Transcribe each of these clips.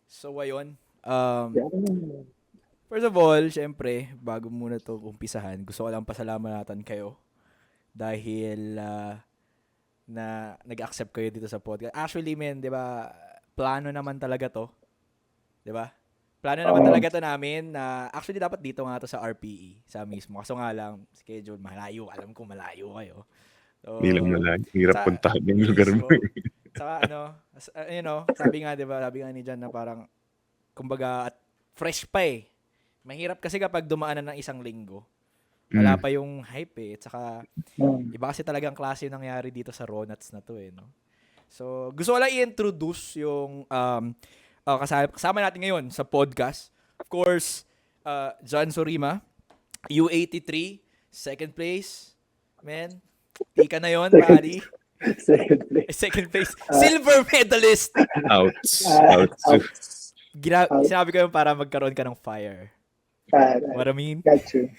So, ayun. Yeah. First of all, syempre, bago muna to umpisahan, gusto ko lang pasalamatan kayo dahil na nag-accept kayo dito sa podcast. Actually, men, 'di ba? Plano naman talaga 'to, 'di ba? Plano naman talaga 'to namin na actually dapat dito nga 'to sa RPE, sa mismo. Kaso nga lang schedule malayo, alam ko malayo kayo. So, Hindi lang malayo. Hirap sa puntahan yung lugar mo. mismo. Saka sabi nga 'di ba, sabi nga ni Jan na parang kumbaga at fresh pa eh. Mahirap kasi kapag dumaanan ng isang linggo. Wala pa yung hype eh. At saka, iba kasi talagang klase yung nangyari dito sa Ronats na to eh. No? So, gusto ko lang i-introduce yung kasama natin ngayon sa podcast. Of course, John Sorima, U83, second place. Man, di ka na yun, pari. Second place. Second place. Silver medalist. Outs. Sinabi ko yun para magkaroon ka ng fire. What I mean? Got you.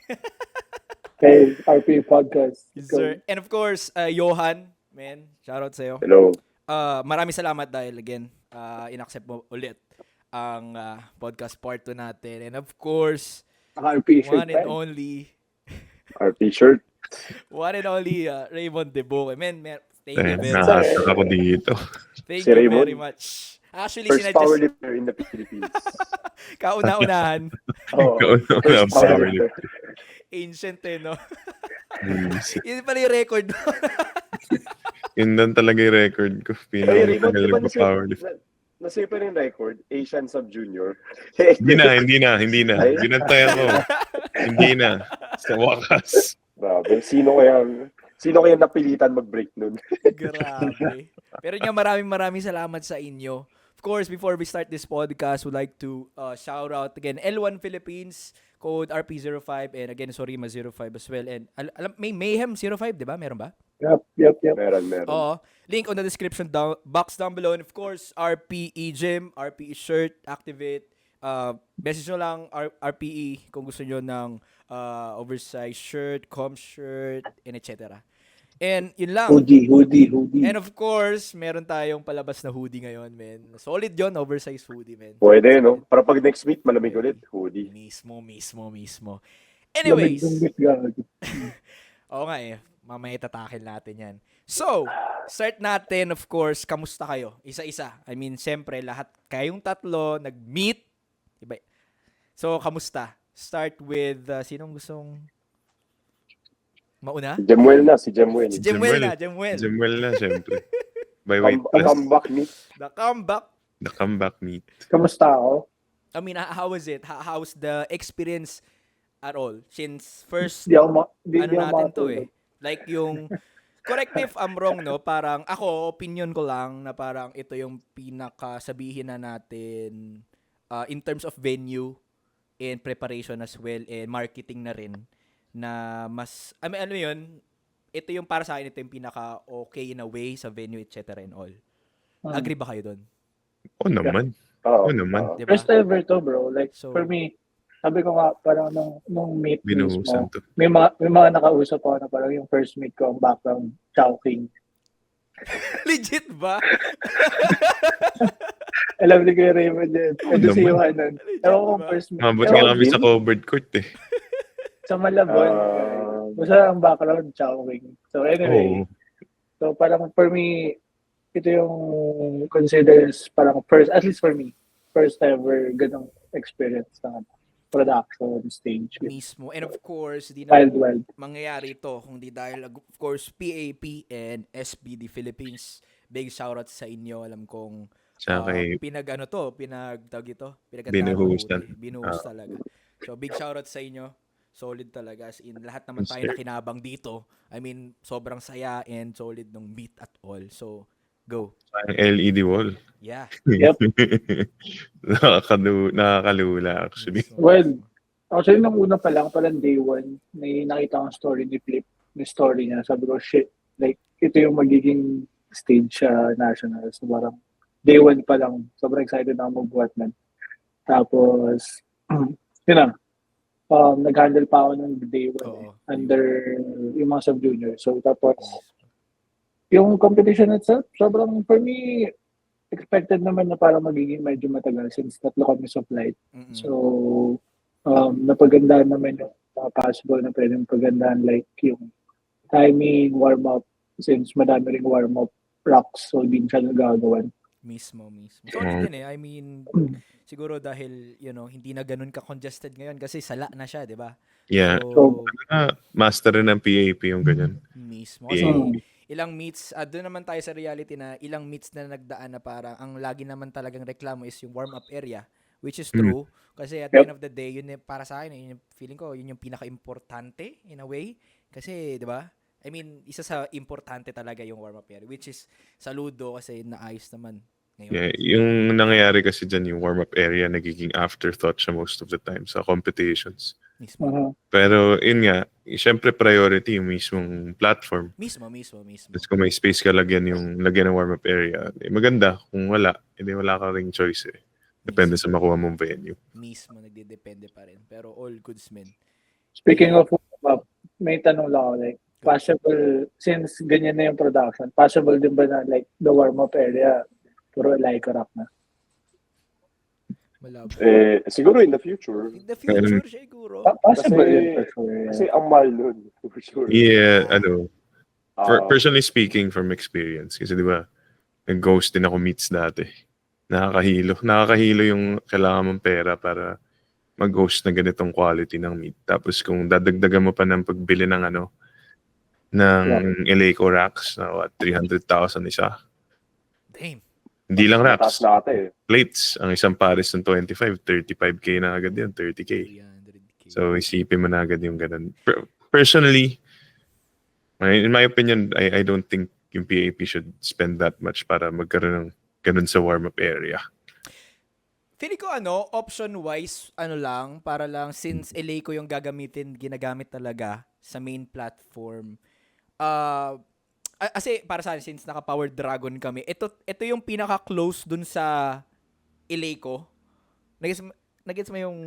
Okay, RP Podcast. Yes, sir. And of course, Johan, man, shoutout sa'yo. Hello. Maraming salamat dahil again, in-accept mo ulit ang podcast part 2 natin. And of course, RP one and only RP shirt. one and only Raymond Deboe. Man, thank you very much. Nakasok ako dito. Thank Si you Raymond. very much. Actually, First powerlifter in the Philippines. kauna-unahan. First powerlifter. Ancient eh, no? Yun pala yung record mo. Yun lang talaga yung record ko. Hey, Raymond, di ba Pinaka-powerlift. nasa pa rin record? Asian Sub-Junior. Hindi na. Binantay ako. Hindi na. Sa wakas. Grabe. Sino kaya napilitan mag-break nun? Grabe. Pero nga maraming salamat sa inyo. Of course, before we start this podcast, we'd like to shout out again L1 Philippines, code RP05, and again, Sorima05 as well. And may Mayhem05, di ba? Meron ba? Yep. Meron. Oo. Link on the description box down below. And of course, RPE Gym, RPE Shirt, Activate. Message nyo lang RPE kung gusto nyo ng oversized shirt, com shirt, and etc. And yun lang. Hoodie. And of course, meron tayong palabas na hoodie ngayon, men. Solid yon, oversized hoodie, men. Pwede, no? Para pag next week, malamig ulit. Hoodie. Mismo. Anyways. Oo nga eh. Mamaya tatakin natin yan. So, start natin, of course, kamusta kayo? Isa-isa. I mean, siyempre, lahat kayong tatlo nag-meet. Iba. So, kamusta? Start with, sinong gustong mauna? Si Jemuel na. Si Jemuel na, syempre. By White Plus. Comeback meet. The comeback. The comeback meet. Kamusta ako? I mean, how was it? How's the experience at all? Since first, Di ako natin to matulog. eh. Like yung, correct me if I'm wrong, no? Parang ako, opinion ko lang na parang ito yung pinakasabihin na natin in terms of venue and preparation as well and marketing na rin na mas, I mean, ano yun, ito yung para sa akin, ito yung pinaka-okay in a way sa venue, etc. and all. Agree ba kayo doon? Oo naman. Diba? First ever to, bro. Like, So, for me, sabi ko nga, parang nung meet Binuhusan mismo, to. may mga nakausap ako na parang yung first meet ko, ang background, Chowking. Legit ba? Alam ni Kuya Raymond din. Ito si naman. Yohanan. Ewan ko first meet. Mabot Ewan nga ko, kami sa covered court eh. sa Malabon. Basta ang background, Chowking. So anyway, Oo. so parang for me, ito yung considered as parang first, at least for me, first ever ganong experience ng production stage. Mismo. And of course, di na Wild. mangyayari ito kung di dahil, of course, PAP and SBD Philippines. Big shoutout sa inyo. Alam kong Tsaka kay Binuhusan. Binuhus talaga. So, big shoutout sa inyo. Solid talaga. As in, lahat naman Yes, tayo sir. nakinabang dito. I mean, sobrang saya and solid nung meet at all. So, go. LED wall. Yeah. Yep. Nakakalula actually. Well, actually, nung una pa lang, parang day one, may nakita kong story ni Flip, ni story niya. Sabi ko, shit, like, ito yung magiging stage sa nationals. So, parang day one pa lang, sobrang excited na ako magbuhat nun. Tapos, yun na, nag-handle pa ako ng day one Oo. under yung mga sub-junior. So, tapos, yung competition itself, sobrang, for me, expected naman na parang magiging medyo matagal since tatlo kami sa flight. Mm-mm. So, napagandaan naman yung mga possible na pwedeng pagandaan like yung timing, warm-up, since madami ring warm-up rocks, so din siya nagagawan. Mismo. Solid yun I mean, siguro dahil, hindi na ganun ka-congested ngayon kasi sala na siya, di ba? Yeah. So, Master rin ng PAP yung ganyan. mismo. Yeah. Kasi ilang meets, doon naman tayo sa reality na ilang meets na nagdaan na parang ang lagi naman talagang reklamo is yung warm-up area, which is true. Kasi at the end of the day, yun para sa akin, yun yung feeling ko, yun yung pinaka-importante in a way. Kasi, di ba? I mean, isa sa importante talaga yung warm-up area, which is saludo kasi naayos naman ngayon. Yeah, yung nangyayari kasi dyan, yung warm-up area, nagiging afterthought siya most of the time sa competitions. Mismo. Pero yun nga, syempre priority yung mismong platform. Mismo. Tapos kung may space ka lagyan ng warm-up area, maganda. Kung wala, wala ka ring choice eh. Depende sa makuha mong venue. Mismo, nagdedepende pa rin. Pero all goods, men. Speaking of warm-up, may tanong lang ako, like, possible, since ganyan na yung production, possible din ba na like the warm-up area, puro Laika rock na? Malabo. Siguro in the future. In the future, siguro. Possible Kasi- yun for sure. Kasi ang mahal nun, for sure. Yeah, Ah, personally speaking from experience, kasi di ba, nag-ghost din ako meets dati. Nakakahilo yung kailangan mong pera para mag-host na ganitong quality ng meat. Tapos kung dadagdagan mo pa ng pagbili ng Eleiko racks na 300,000 isa. Damn. Hindi lang mataas racks, na ata eh. plates. Ang isang pares ng 35K na agad yun, 30K. 300K. So isipin mo na agad yung ganun. Personally, in my opinion, I don't think yung PAP should spend that much para magkaroon ng ganun sa warm-up area. Feeling ko option-wise, lang, para lang, since Eleiko yung ginagamit talaga sa main platform. Kasi para sa akin, since naka-Power Dragon kami, ito yung pinaka-close dun sa Eleiko. Nagets mo yung...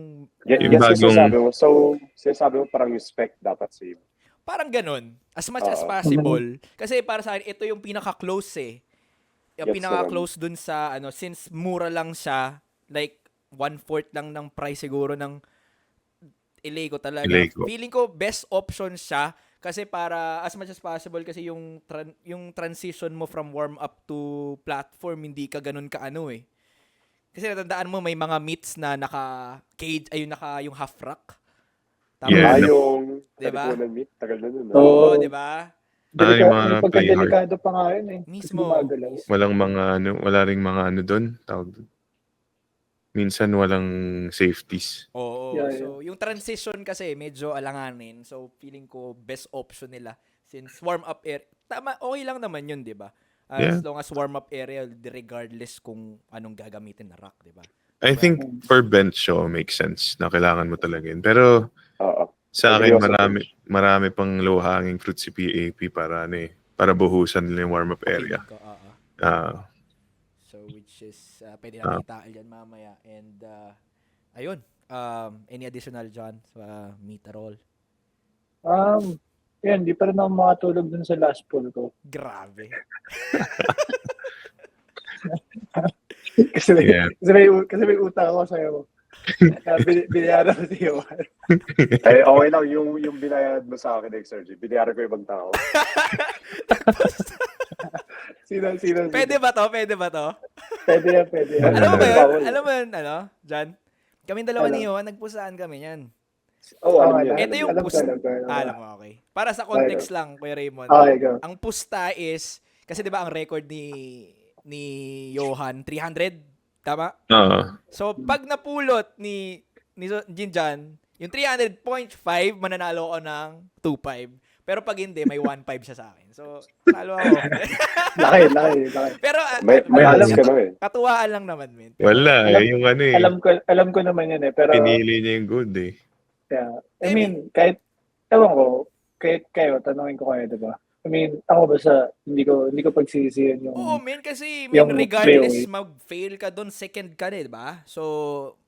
Yung Yes, bagong- sinasabi mo. So, sinasabi mo parang yung spec dapat same. Parang ganun. As much as possible. Kasi para sa akin, ito yung pinaka-close eh. Yung Gets pinaka-close dun sa, since mura lang siya, like, 1/4 lang ng price siguro ng Eleiko talaga. Eleiko. Feeling ko, best option siya. Kasi para, as much as possible, kasi yung transition mo from warm-up to platform, hindi ka ganun eh. Kasi natandaan mo, may mga meets na naka-cage, yung half-rack. Tama Yeah, ba? Yung Diba? Kalipunan meet, tagal na nun. Oo. Oo, di ba? yung mga May pagkadelikado pa nga yun eh. Mismo. Kasi gumagalaw. Walang wala ring mga doon, tawag doon. Minsan walang safeties. Oo. Yeah, So, yung transition kasi medyo alanganin. So, feeling ko best option nila since warm-up area. Tama, okay lang naman yun, di ba? As long as warm-up area, regardless kung anong gagamitin na rack, di ba? I think for bench show makes sense na kailangan mo talaga yun. Pero Oo. sa Agree akin ako sa marami pang low-hanging fruit si PAP para buhusan nila yung warm-up area. Feeling ko, oo. So, which is, pwede natin itaan dyan mamaya. And, ayun. Any additional, John, sa meet at all? Yan, di pa rin ako makatulog dun sa last pool ko. Grabe. kasi, Yeah. kasi may utang ako sa'yo. Binayaran ko si Johan. Okay lang, yung binayad mo sa akin, Sergi. Binayaran ko ibang tao. Sino? Pwede ba to? Pwede Yan. Alam mo ba yun? Bawal. Alam mo yun, John? Kaming dalawa Alam. ni Johan, nagpusaan kami yan. Alam niya. Ito yung alam pusta. ko. Alam mo, okay. Para sa context lang, Kuya Raymond. Okay, go. Ang pusta is, kasi di ba ang record ni Johan, 300? Tama? So, pag napulot ni Jinjan, yung 300.5, mananalo ako ng 2.5. Pero pag hindi, may 1.5 siya sa akin. So, talo ako. Laki. Pero, May alam alas ka na eh. katuwaan lang naman, men. Wala, yung Alam ko naman yun eh, pero pinili niya yung good eh. yeah, I mean, kahit ewan ko, kahit kayo, tanungin ko kayo, 'di ba? I mean, ako basta hindi ko pagsisisihan yung Oo, men, kasi yung regardless fail. mag-fail ka doon, second ka di ba? So,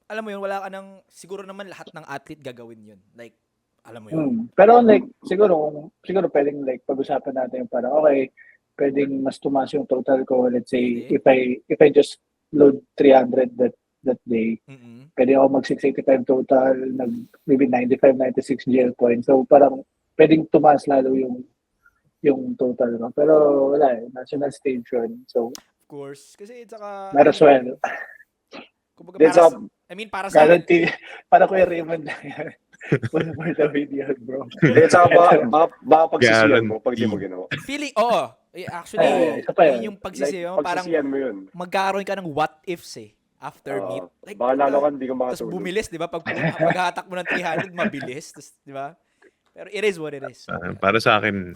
alam mo yun, wala ka nang, siguro naman lahat ng athlete gagawin yun. Like, alam mo yun. Pero like siguro pwedeng like pag-usapan natin yung para okay, pwedeng mas tumaas yung total ko. Let's say, Pwede. if I just load 300 that day, Mm-mm. pwede ako mag 685 total, maybe 95, 96 GL points. So parang pwedeng tumaas lalo yung total. No? Pero wala eh, national stage yun. So, Of course. Kasi saka, might as well. kumbaga Then para, sa, para sa akin, Guarantee, para Kuya Raymond lang yan. For the video, bro. then sa baka pagsisiyan mo pag di mo Guarantee. ginawa. feeling, oo. Actually, Isa pa yun. yung pagsisiyo, Like, parang pagsisiyan mo yun. magkakaroon ka ng what ifs eh. After meet. Like, Baka lalo ka hindi ka tapos makatulog. bumilis, di ba? Paghatak mo ng 300, mabilis. Tapos, di ba? Pero it is what it is. Para sa akin,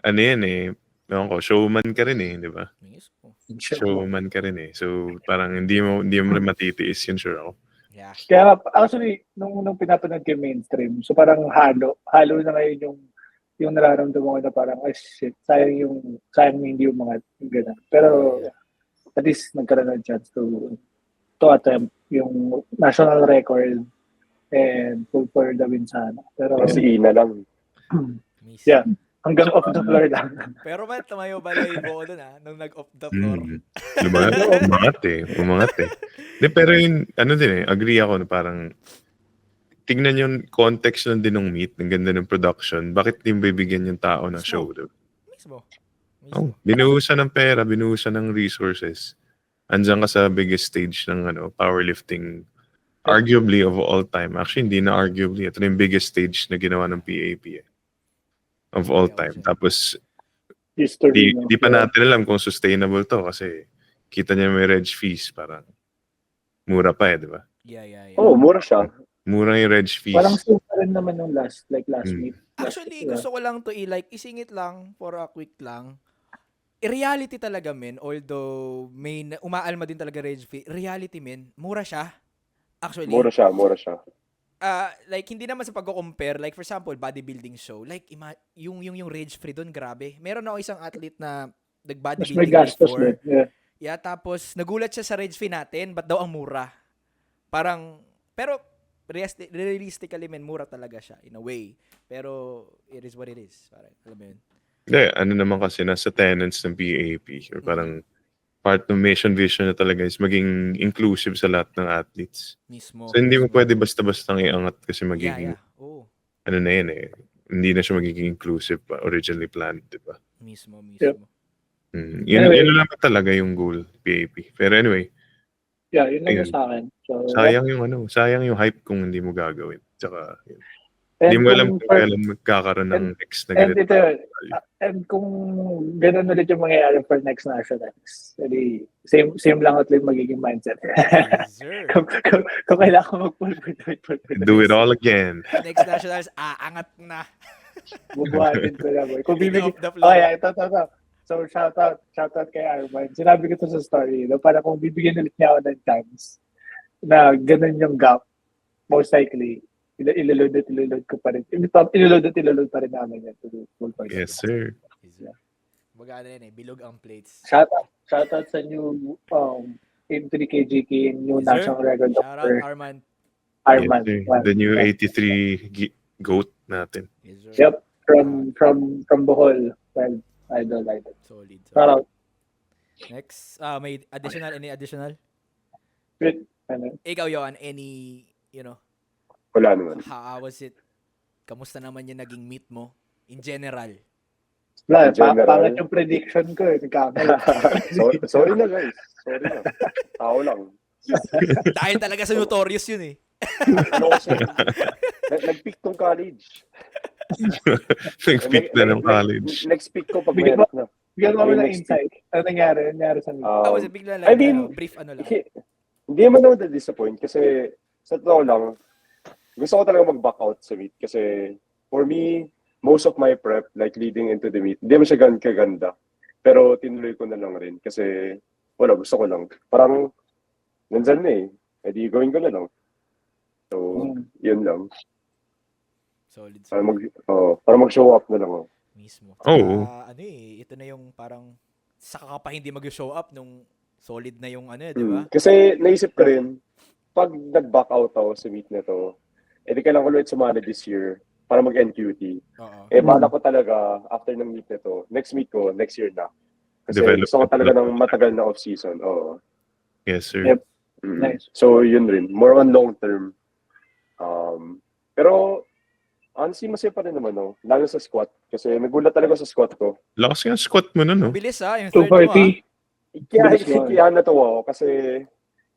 ano yan eh, ewan ko, showman ka rin eh, di ba? Mismo. Showman ka rin eh. So, parang hindi mo rin matitiis yun, sure ako. Yeah. Kaya actually, nung pinapanood ko yung mainstream, so parang halo na ngayon yung nararamdaman ko na parang, ay shit, sayang hindi yung mga ganun. Pero at least nagkaroon ng chance to attempt yung national record and pull for the win sana. Pero Si Ina lang. Mismo. yeah, hanggang off the floor lang. Pero man, tumayo balahibo ko dun nung nag-off the floor. Umangat eh. De, pero yun, ano din eh, agree ako na parang tignan yung context lang din ng meet, ng ganda ng production, bakit di mo bibigyan yung tao ng Mismo. show, diba? Mismo. Oh, binuhusan ng pera, binuhusan ng resources. Andiyan ka sa biggest stage ng powerlifting, arguably of all time. Actually, hindi na arguably. Ito na yung biggest stage na ginawa ng PAP eh, of all time. Tapos, History. no? di pa natin alam kung sustainable to kasi kita niya may reg fees, parang mura pa eh, di ba? Yeah. Oh, mura siya. Mura yung reg fees. Parang same pa rin naman yung last Mm. meet. Actually, gusto ko lang to isingit lang for a quick lang. Reality talaga, men, although may umaalma din talaga reg fee, reality, men, mura siya. Actually, Mura siya. like hindi naman sa pagko-compare, like for example, bodybuilding show, like yung reg free doon, grabe. Meron ako isang athlete na Mas may nag-bodybuilding gastos before. din. Yeah. Yeah, tapos nagulat siya sa reg fee natin, ba't daw ang mura? Parang, pero realistically, men, mura talaga siya in a way. Pero it is what it is. Parang, alam mo yun? Hindi, ano naman kasi nasa tenets ng PAP or parang part ng mission vision na talaga is maging inclusive sa lahat ng athletes. Mismo. So hindi mo mismo. pwede basta-basta iangat kasi magiging Yeah. Oo. ano na yan eh. Hindi na siya magiging inclusive pa, originally planned, di ba? Mismo. Yep. Yun, Anyway. yun lang talaga yung goal, PAP. Pero anyway, Yeah, yun lang Ayun. yung sa akin. So, sayang yung hype kung hindi mo gagawin. Tsaka, yun. and Hindi mo alam kung kung kailan magkakaroon ng next na and ganito. ito yun, and kung ganun ulit yung mangyayari for next nationals, edi same lang ulit magiging mindset. Yes, sir. kung kailangan ko mag-pull for the Do it all again. Next nationals, aangat na. bubuhatin ko na boy. Kung bibigyan, Off the floor. oh yeah, ito. So shoutout kay Arman. Sinabi ko to sa story, no? Para kung bibigyan ulit niya ako ng chance na ganun yung gap, most likely, ilulod ko pa rin. Ilulod pa rin namin yan to do full fight. Yes, sir. Maganda yan eh, bilog ang plates. Shoutout sa new Team 3KGK, new Yes, sir. national record Shout out of Arman. Arman. Yes, sir. The new 83 GOAT natin. Yes, sir. Yep, from Bohol. Well, idol. Solid. Shout out. Next, may any additional? Good. Ano? Ikaw, Yohan, any, Wala naman. how was it? Kamusta naman yung naging meet mo? In general. Wala, In general. pangat yung prediction ko. Nagkamala. Sorry na guys. Sorry na. Tao lang. Dahil talaga sa notorious yun eh. Ano kasi, nag-pick tong college. Nag-pick na ng college. Next pick ko pag Bigyan meron na. Bigyan mo Ayun, ng next insight. Ano nangyari sa meet? How was it? Bigla lang. I mean, brief lang. Hindi naman ako na-disappoint kasi sa totoo lang, gusto ko talaga mag-back out sa meet kasi for me, most of my prep, like leading into the meet, hindi mo siya kaganda. Pero tinuloy ko na lang rin kasi wala, gusto ko lang. Parang nandyan na eh. Edi gawin ko na lang. So, yun lang. Solid. Para mag-show up na lang ako. Mismo. Oo. Ito na yung parang saka ka pa hindi mag-show up nung solid na yung di ba? Kasi naisip ko rin, pag nag-back out ako sa meet na to, edi kailangan ko ulit sumali this year. para mag-NQT. Oo. Bala ko talaga, after ng meet nito, next meet ko, next year na. Kasi Development gusto ko talaga na. ng matagal na off-season. Oo. Yes, sir. Yep. Mm. Nice. So, yun rin. More on long term. Pero, honestly, masaya pa rin naman, no? Lalo sa squat. Kasi nagulat talaga sa squat ko. Lakas nga squat mo na, no? Mabilis yung third mo 240. Kaya, Bilis yun. kaya natuwa ako kasi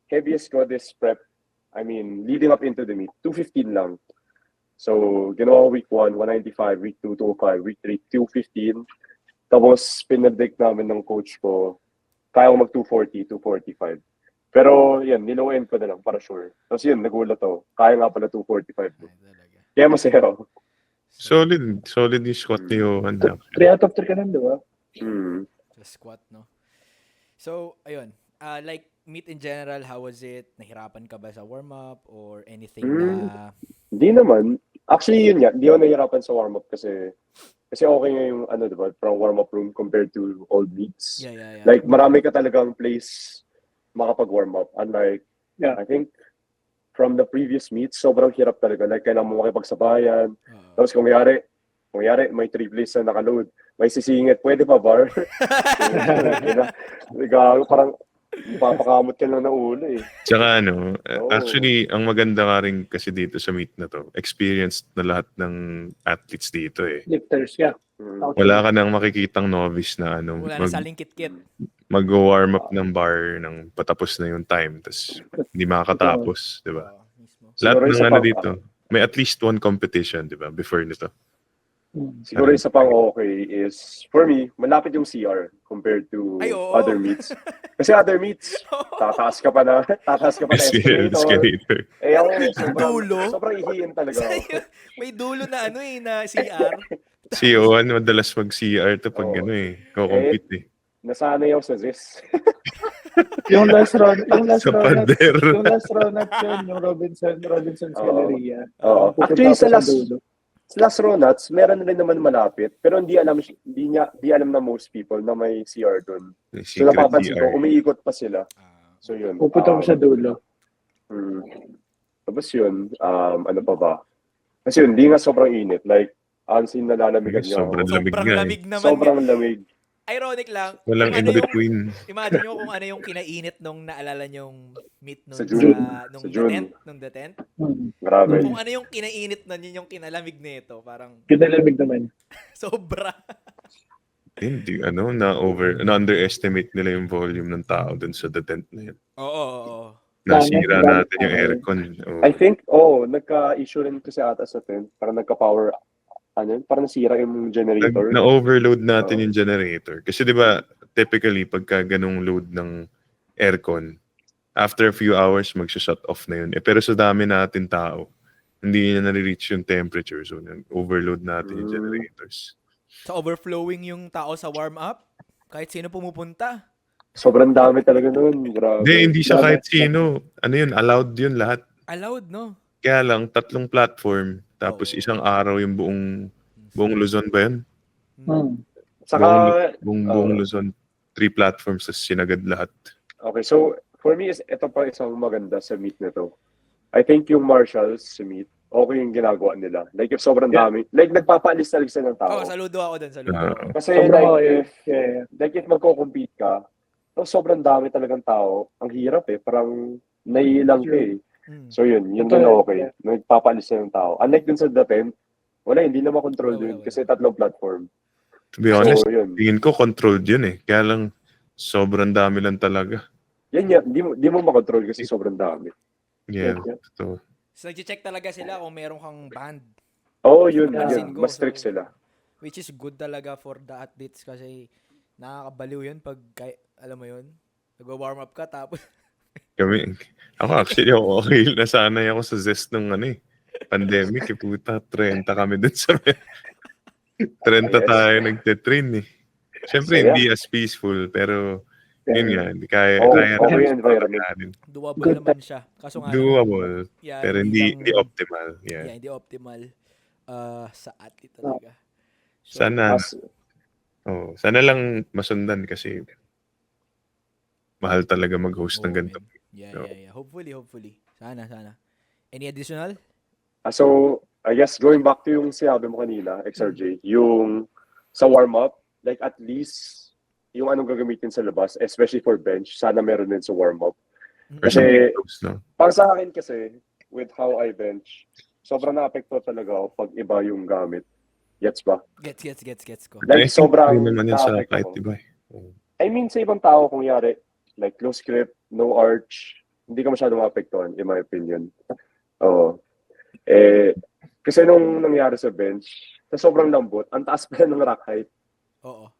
heaviest ko this prep, I mean, leading up into the meet, 215 lang. So, ginawa ko week 1, 195, week 2, 205, week 3, 215. Tapos, pinadict namin ng coach ko, kaya ko mag 240, 245. Pero, yan, nilow-end ko na lang para sure. Tapos yun, nagulat ako. Kaya nga pala 245. Ay, talaga. Kaya masaya ako. Solid yung squat ni Johan. 3 out of 3 ka nun, di ba? Sa squat, no? So, ayun. Like, meet in general, how was it? Nahirapan ka ba sa warm-up or anything na... Hindi naman. Actually, yun nga. Hindi ako nahihirapan sa warm-up kasi okay nga yung, diba, from warm-up room compared to old meets. Yeah. Like, marami ka talagang place makapag-warm up. Unlike, Yeah. I think, from the previous meets, sobrang hirap talaga. Like, kailangan mo makipagsabayan. Tapos kung yari, may 3 plays na nakaload, may sisingit, pwede pa bar? Parang papakamot ka lang na ulo eh. Tsaka Oo. actually, ang maganda nga rin kasi dito sa meet na to, experienced na lahat ng athletes dito eh. Lifters, yeah. Wala ka nang makikitang novice na Wala na saling kit-kit. mag-warm up ng bar ng patapos na yung time, tapos hindi makakatapos, di ba? Oo, mismo. Lahat Siguro ng isa ano pang- dito, may at least one competition, di ba, before nito. Siguro isa pang okay is, for me, malapit yung CR compared to Ay, oo. other meets. Kasi other meets, tataas ka pa na escalator. Escalator. Ako, Dulo? sobrang ihiin talaga ako. May dulo na na CR. Si Johan, madalas mag-CR to pag Oo. ko-compete eh. Nasanay ako sa ZIS. Yung last round, Sa pader. yung last round at yun, yung Robinson's Oo. Galleria. Oo. Pupunta Actually, ako sa dulo. last row nuts, meron rin naman malapit, pero hindi alam na most people na may CR doon. So Secret napapansin ko, CR. umiikot pa sila. So yun. Pupunta ko sa dulo. Tapos yun, ano pa ba? Kasi yun, hindi nga sobrang init. Like, honestly, nalalamigan niya Sobrang ako. lamig Sobrang nga eh. lamig naman. Sobrang lamig. Ironic lang. Walang kung in ano yung, between. imagine nyo kung ano yung kinainit nung naalala nyong meet nung Sa June. nung Sa the June. 10th, nung the 10th. Grabe. Kung ano yung kinainit nun, yun yung kinalamig nito. Parang Kinalamig naman. sobra. Hindi, na-underestimate nila yung volume ng tao dun sa the tent na yun. Oo. Nasira Gamit- natin yung okay. aircon. Oo. I think, nagka-issue rin kasi ata sa tent. Parang nagka-power, parang nasira yung generator. Na-overload natin Oo. yung generator. Kasi di ba, typically, pagka ganong load ng aircon, after a few hours, mag-shut off na yun. Pero sa dami natin tao, hindi niya nare-reach yung temperature. So, overload natin yung generators. Sa overflowing yung tao sa warm-up, kahit sino pumupunta. Sobrang dami talaga nun. Grabe. Hindi siya Grabe. kahit sino. Ano yun, allowed yun lahat. Allowed, no? Kaya lang, 3 platform, tapos Oo. isang araw yung buong Luzon ba yun? Saka, Buong Luzon, 3 platforms, tapos sinagad lahat. okay, so for me, ito pa isang maganda sa meet na to. I think yung marshals sa meet, okay yung ginagawa nila. Like, if sobrang Yeah. dami, like, nagpapaalis talaga sila ng tao. Saludo ako dun, saludo Ah. ako. Kasi, Sobrang like, okay. if, if magko-compete ka, sobrang dami talagang tao, ang hirap parang naiilang ka So, yun Ito, din okay. Nagpapaalis sila ng tao. Unlike dun sa dating, hindi na makontrol Wala. yun kasi 3 platform. To be honest, So, yun. tingin ko controlled yun eh. Kaya lang, sobrang dami lang talaga. Yan yan, di mo makontrol kasi sobrang dami. Yeah, Yeah. so, So, nag-check talaga sila kung meron kang band. Yun, Napansin yun. ko, Mas strict so- sila. Which is good talaga for the athletes kasi nakakabaliw yun pag, alam mo yun, nag-warm up ka tapos ako actually, okay. Nasanay ako sa zest ng pandemic. Puta, 30 kami dun sa 30 tayo nagte-train eh. Siyempre, Saya. hindi as peaceful, pero yun nga, hindi kaya Okay natin environment. pagkakalin. doable Good naman siya. Kaso nga, Doable, yeah, pero hindi lang- optimal. Yeah. hindi optimal sa athlete talaga. So, Sana, Mas, sana lang masundan kasi mahal talaga mag-host ng oo, ganito. man. Yeah. Hopefully. Sana. Any additional? so, I guess going back to yung sinabi mo kanina, XRJ, yung sa warm-up, like at least yung anong gagamitin sa labas, especially for bench, sana meron din sa warm-up. Kasi, no? para sa akin kasi, with how I bench, sobrang naapekto talaga ako pag iba yung gamit. Gets ba? Gets ko. Like, I think sobrang yun naman yan sa naapekto kahit ko. iba. I mean, sa ibang tao, kung yari, like close grip, no arch, hindi ka masyadong maapektuhan, in my opinion. Oo. Kasi nung nangyari sa bench, sa sobrang lambot, ang taas pa ng rack height. Oo.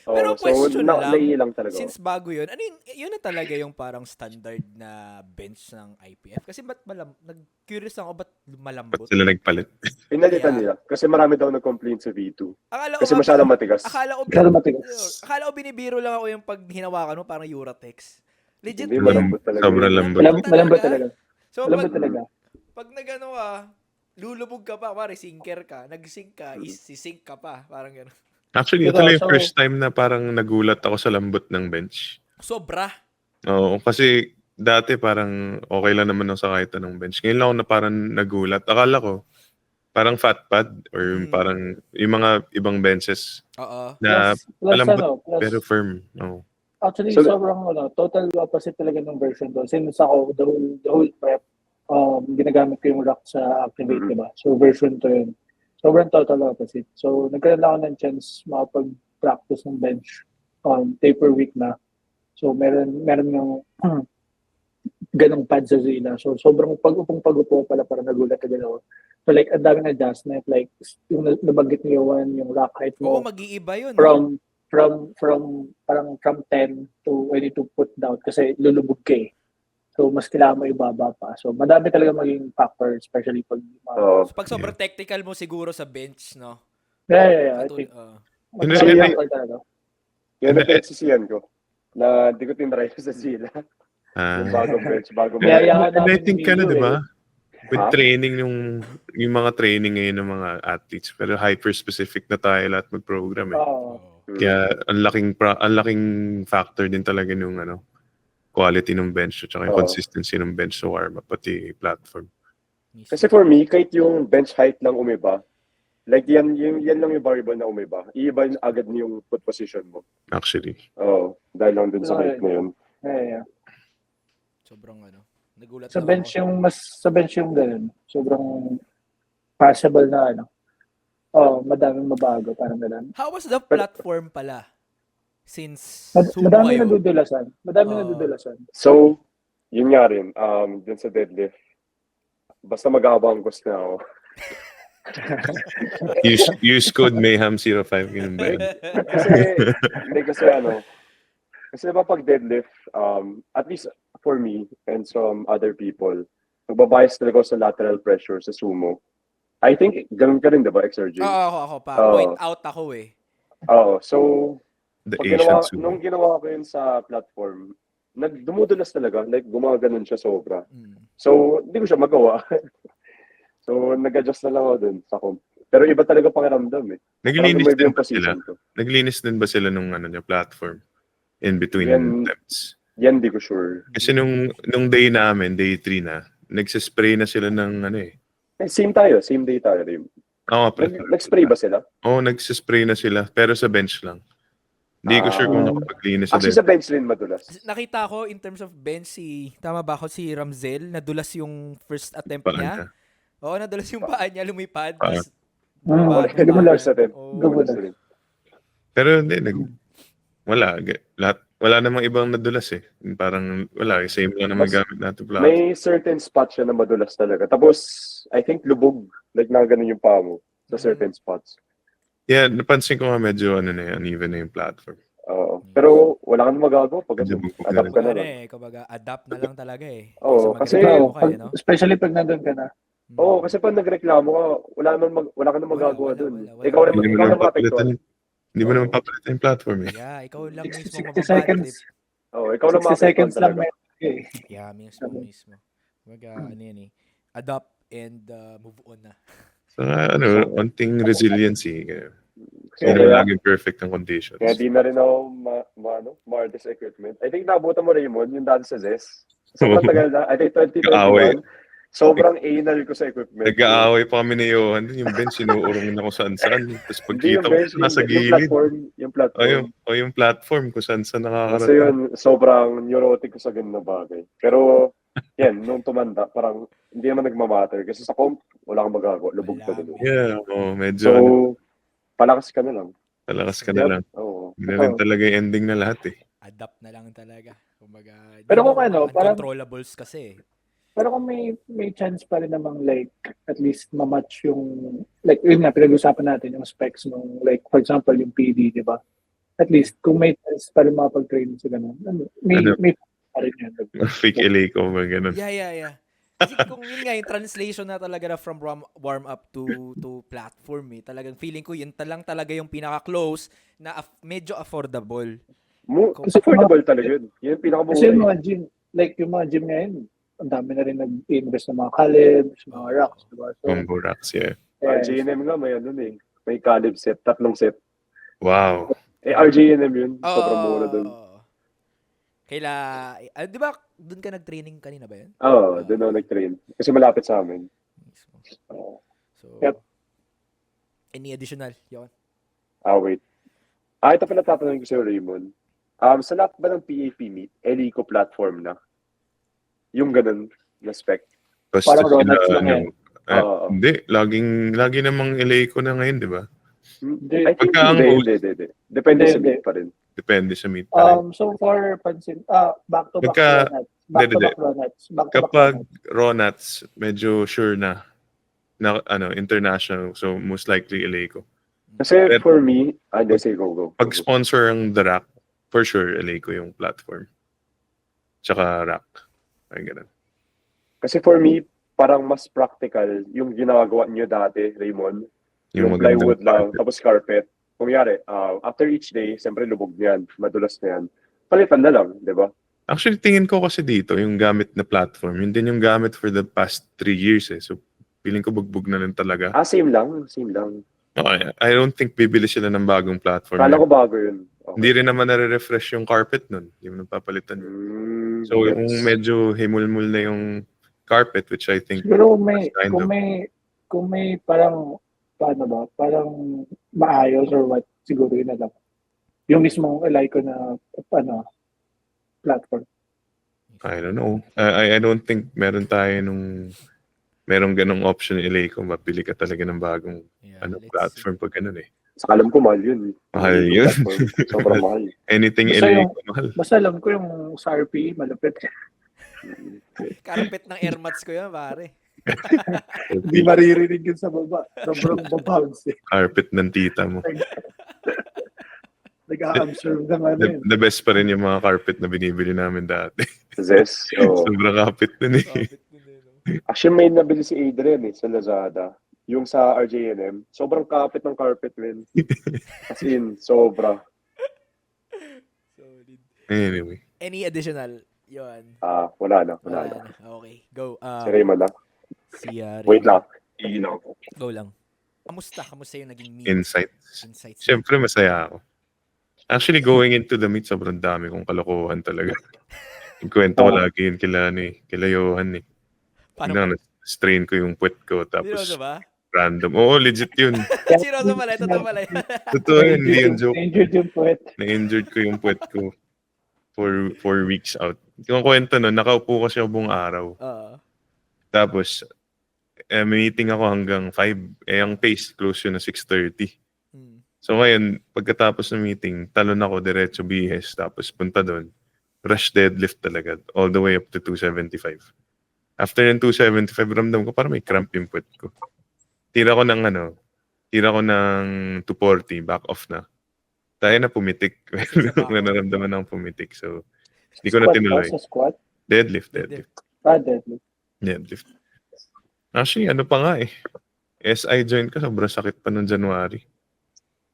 Oo, Pero question lang, naiilang talaga. since bago yun, ano yun na talaga yung parang standard na bench ng IPF? Kasi ba't nag-curious ako, ba't malambot? Ba't sila nagpalit? Pinalitan Kaya- nila. Kasi marami daw nag-complain sa V2. Akala Kasi nga- masyadong matigas. Masyado matigas. Akala ko binibiro lang ako yung pag hinawakan mo, parang Uratex. Legit Hindi, ba? malambot talaga. Sobrang yun. lambot. Malambot talaga. So, Malambot pag, talaga. pag nagano lulubog ka pa, pare, sinker ka. Nag-sink ka, sisink ka pa. Parang gano'n. Actually, ito Diba, lang yung so- first time na parang nagulat ako sa lambot ng bench. Sobra. Oo, kasi dati parang okay lang naman ako sa kahit anong bench. Ngayon lang ako na parang nagulat. Akala ko, parang fat pad or yung parang yung mga ibang benches Oo. na Plus, malambot plus, pero firm. Oo. actually, So, sobrang, total opposite talaga ng version doon. Since ako, the whole prep, ginagamit ko yung rack sa Activate, Mhm. diba? So, version 2 yun. Sobrang total opposite. So, nagkaroon ako ng chance makapag-practice ng bench taper week na. So, meron yung ganong pad sa Zila. So, sobrang pag-upo pala para nagulat ka din ako. So, like, ang daming adjustment. Like, yung nabanggit niyo, yung rack height Oo, mo. mag-iiba yun. From 10 to when to put down kasi lulubog ka eh. So, mas kailangan mo ibaba pa. So, madami talaga maging factor, especially pag... Oo. So, pag sobrang technical mo siguro sa bench, no? I Katul- think, oo. madami Hindi, factor talaga. Yan ang pinagsisiyan ko. Na di ko tinry sa Zila. Yung bagong bench, bagong Yeah, bench. yeah. And I think ka na, di ba? With Ha? training yung mga training ngayon ng mga athletes. Pero hyper-specific na tayo lahat mag-program eh. Oo. Kaya ang laking factor din talaga nung quality ng bench at saka yung Oo. consistency ng bench sa warm-up pati platform. Kasi for me, kahit yung bench height lang umiba, like yan lang yung variable na umiba. Iiba agad yung foot position mo. Actually. Oo. Dahil lang dun sa height na yun. Yeah. Sobrang nagulat Sa lang bench ako. sa bench yung ganun. Sobrang possible na madaming mabago, parang ganun. How was the platform pala? Since sumo Madami kayo? nadudulasan. So, yun nga rin, dun sa deadlift, basta mag-aabangkos na ako. Use code Mayhem05 yun ba yun? Kasi diba pag deadlift, at least for me and some other people, magbabias talaga ako sa lateral pressure sa sumo. I think, ganun ka rin, diba, XRJ? Ako pa. Point out ako eh. Oo, so, The pag Asian sumo. nung ginawa ko yun sa platform, dumudulas talaga, like gumaganon siya sobra. So, hindi ko siya magawa. So, nag-adjust na lang ako dun sa comp. Pero iba talaga pakiramdam eh. Naglinis Parang din yung ba sila? position ko. Naglinis din ba sila nung platform? In between Yan- attempts? Yan, di ko sure. Kasi nung day namin, day 3 na, nagsispray na sila ng Same day tayo rin. Oo, Nag-spray ba sila? Oo, nagsispray na sila, pero sa bench lang. Hindi ko sure kung nakapaglinis sa Actually, sa bench rin madulas. Nakita ko in terms of bench tama ba ako, si Ramzel, nadulas yung first attempt paa niya. niya. Oo, nadulas yung paa niya, lumipad. Paa. Tapos, Lumulas na rin. Oo. Lumulas na rin. Pero hindi, wala namang ibang nadulas eh. Parang wala, same lang naman gamit natin pala. May certain spot siya na madulas talaga. Tapos, I think lubog. Like, nakaganon yung paa mo sa certain spots. Yeah, napansin ko nga medyo uneven na yung platform. Oo. Pero, wala kang magagawa pag Medyo bubog na adapt ka na lang. Kumbaga, adapt na lang talaga eh. Oo, Kaysa kasi- mag-reklamo ka, no? Especially pag nandun ka na. Oo, kasi pag nagreklamo ka, wala ka na magagawa Wala, dun. wala. Ikaw Hindi mo ikaw naman na mapektuhan. Hindi mo naman papalitan yung platform eh. Yeah, ikaw lang mismo 60 mababad seconds. trip. Oo, ikaw na 60 mapektuhan seconds lang talaga. meron ka eh. Yeah, mismo. Kumbaga, ano yan eh. Adapt and move on na. So, onting resiliency. Kaya, Kaya- hindi naman laging perfect ang conditions. Kaya di na rin ako ma-artist equipment. I think nabutan mo Raymond, yung dati sa ZES. Sobrang tagal na. I think Kaaway. 2021. sobrang anal ko sa equipment. Nag-aaway pa kami ni Johan. Yung bench, sinuurong na kung saan-saan. Tapos Hindi yung pagkita ko, bench, nasa yung gilid. platform. Yung platform. Yung platform kung saan-saan So nakakarating. yun, sobrang neurotic ko sa ganun na bagay. Pero, yan, nung tumanda, parang hindi naman nagmamatter. Kasi sa comp, wala kang magagawa. Lubog ka Wala. din. Yeah, medyo So, palakas ka na lang. palakas ka na lang. Oo. Hindi na rin talaga yung ending na lahat eh. Adapt na lang talaga. Kumbaga, Pero di kung mo ano, parang- uncontrollables kasi. Pero kung may chance pa rin namang like at least ma-match yung like yun nga pinag-usapan natin yung specs nung like for example yung PD, di ba? At least kung may chance pa rin makapag-train sa ganun. May Ano? may pa rin yun. Fake LA ko ba ganun. Yeah. Kasi kung yun nga, yung translation na talaga na from warm up to platform talagang feeling ko yun lang talaga yung pinaka-close na medyo affordable. Kasi Affordable talaga yun. Yun yung Kasi yung pinakamura. mga gym, like yung mga gym ngayon, ang dami na rin nag-invest ng mga college, mga racks, di ba? So, Combo racks, yeah. RJNM nga, may ano eh. May Calib set, 3 set. Wow. RJNM yun. Sobrang mura dun. Di ba, dun ka nag-training kanina ba yun? Oo, dun ako nag-train. Kasi malapit sa amin. So, Yep. any additional? Yun. Wait. Ito pala tatanungin ko sa'yo, Raymond. Sa lahat ba ng PAP meet, Elico platform na? Yung ganun na spec? Basta Parang Rolex sila, lang yan. Oo. Hindi, lagi namang LA ko na ngayon, di ba? Hindi. I think Pagka ang hindi. Depende Hindi, sa meet pa rin. Depende sa meet pa rin. So for pansin, back to back Pagka- Ronats. hindi. Ronats. Kapag Ronats, medyo sure na international. So, most likely LA ko. Kasi Pero- for me, say go. Pag sponsor ang The Rack, for sure, LA ko yung platform. Tsaka Rack. Ay, ganun. Kasi for me, parang mas practical yung ginagawa niyo dati, Raymond. Yung magandang plywood lang, carpet. tapos carpet. Kung yari, after each day, siyempre lubog niyan, madulas na yan. Palitan na lang, di ba? Actually, tingin ko kasi dito, yung gamit na platform, yun din yung gamit for the past 3 years eh. So, feeling ko bugbog na rin talaga. Same lang. Okay, I don't think bibili sila ng bagong platform. Kala ko bago yun. Okay. Hindi rin naman nare-refresh yung carpet nun. Hindi mo napapalitan yun. So, Gets. yung medyo himulmul na yung carpet, which I think Siguro kind of. kung may parang paano ba? Parang maayos or what, siguro yun na lang. Yung mismong Elico na platform. I don't know. I don't think meron ganong option in LA kung mapili ka talaga ng bagong Let's platform pag ganun eh. Sa alam ko, mahal yun. Mahal yun. Sobrang mahal. Anything Basta LA yung- ko mahal. Basta alam ko yung sa RPE, malapit. see. Carpet ng air mats ko yan, pare. Hindi maririnig yun sa baba. Sobrang babounce eh. Carpet ng tita mo. Nag-a-absorb ng ano yun. The best pa rin yung mga carpet na binibili namin dati. Zest. Oh. Sobrang kapit nun eh. Carpet dun no? Actually, may nabili si Adrian sa Lazada. Yung sa RJNM. Sobrang kapit ng carpet, man. As in, sobra. Solid. Anyway. Any additional? Yun. Wala na. Okay, go. Si Raymond na. Wait lang. Ilaw. Go lang. Kamusta yung naging meet? Insights. Insights. Siyempre, masaya ako. Actually, going into the meet, sobrang dami kong kalokohan talaga. Yung kwento ko lagi yun kila Johan eh. Paano? Strain ko yung puwet ko, Sino tapos ba? random. Oo, legit yun. Sino pala? Totoo pala. Totoo yun, hindi yung joke. Injured yung poet. Na-injured ko yung puwet ko for 4 weeks out. Yung kwento nun, nakaupo kasi ako buong araw. Tapos, may meeting ako hanggang 5. Ang pace, close yun na 6:30. So ngayon, pagkatapos ng meeting, talon ako diretso BS, tapos punta doon. Rush deadlift talaga, all the way up to 275. After ng 275, ramdam ko parang may cramp yung puwet ko. Tira ko ng 240, back off na. Tayo na pumitik. Naramdaman ng pumitik. So, hindi ko na tinuloy. Sa squat? Deadlift. Deadlift. Actually, pa nga eh. SI joint ko, sobrang sakit pa noong January.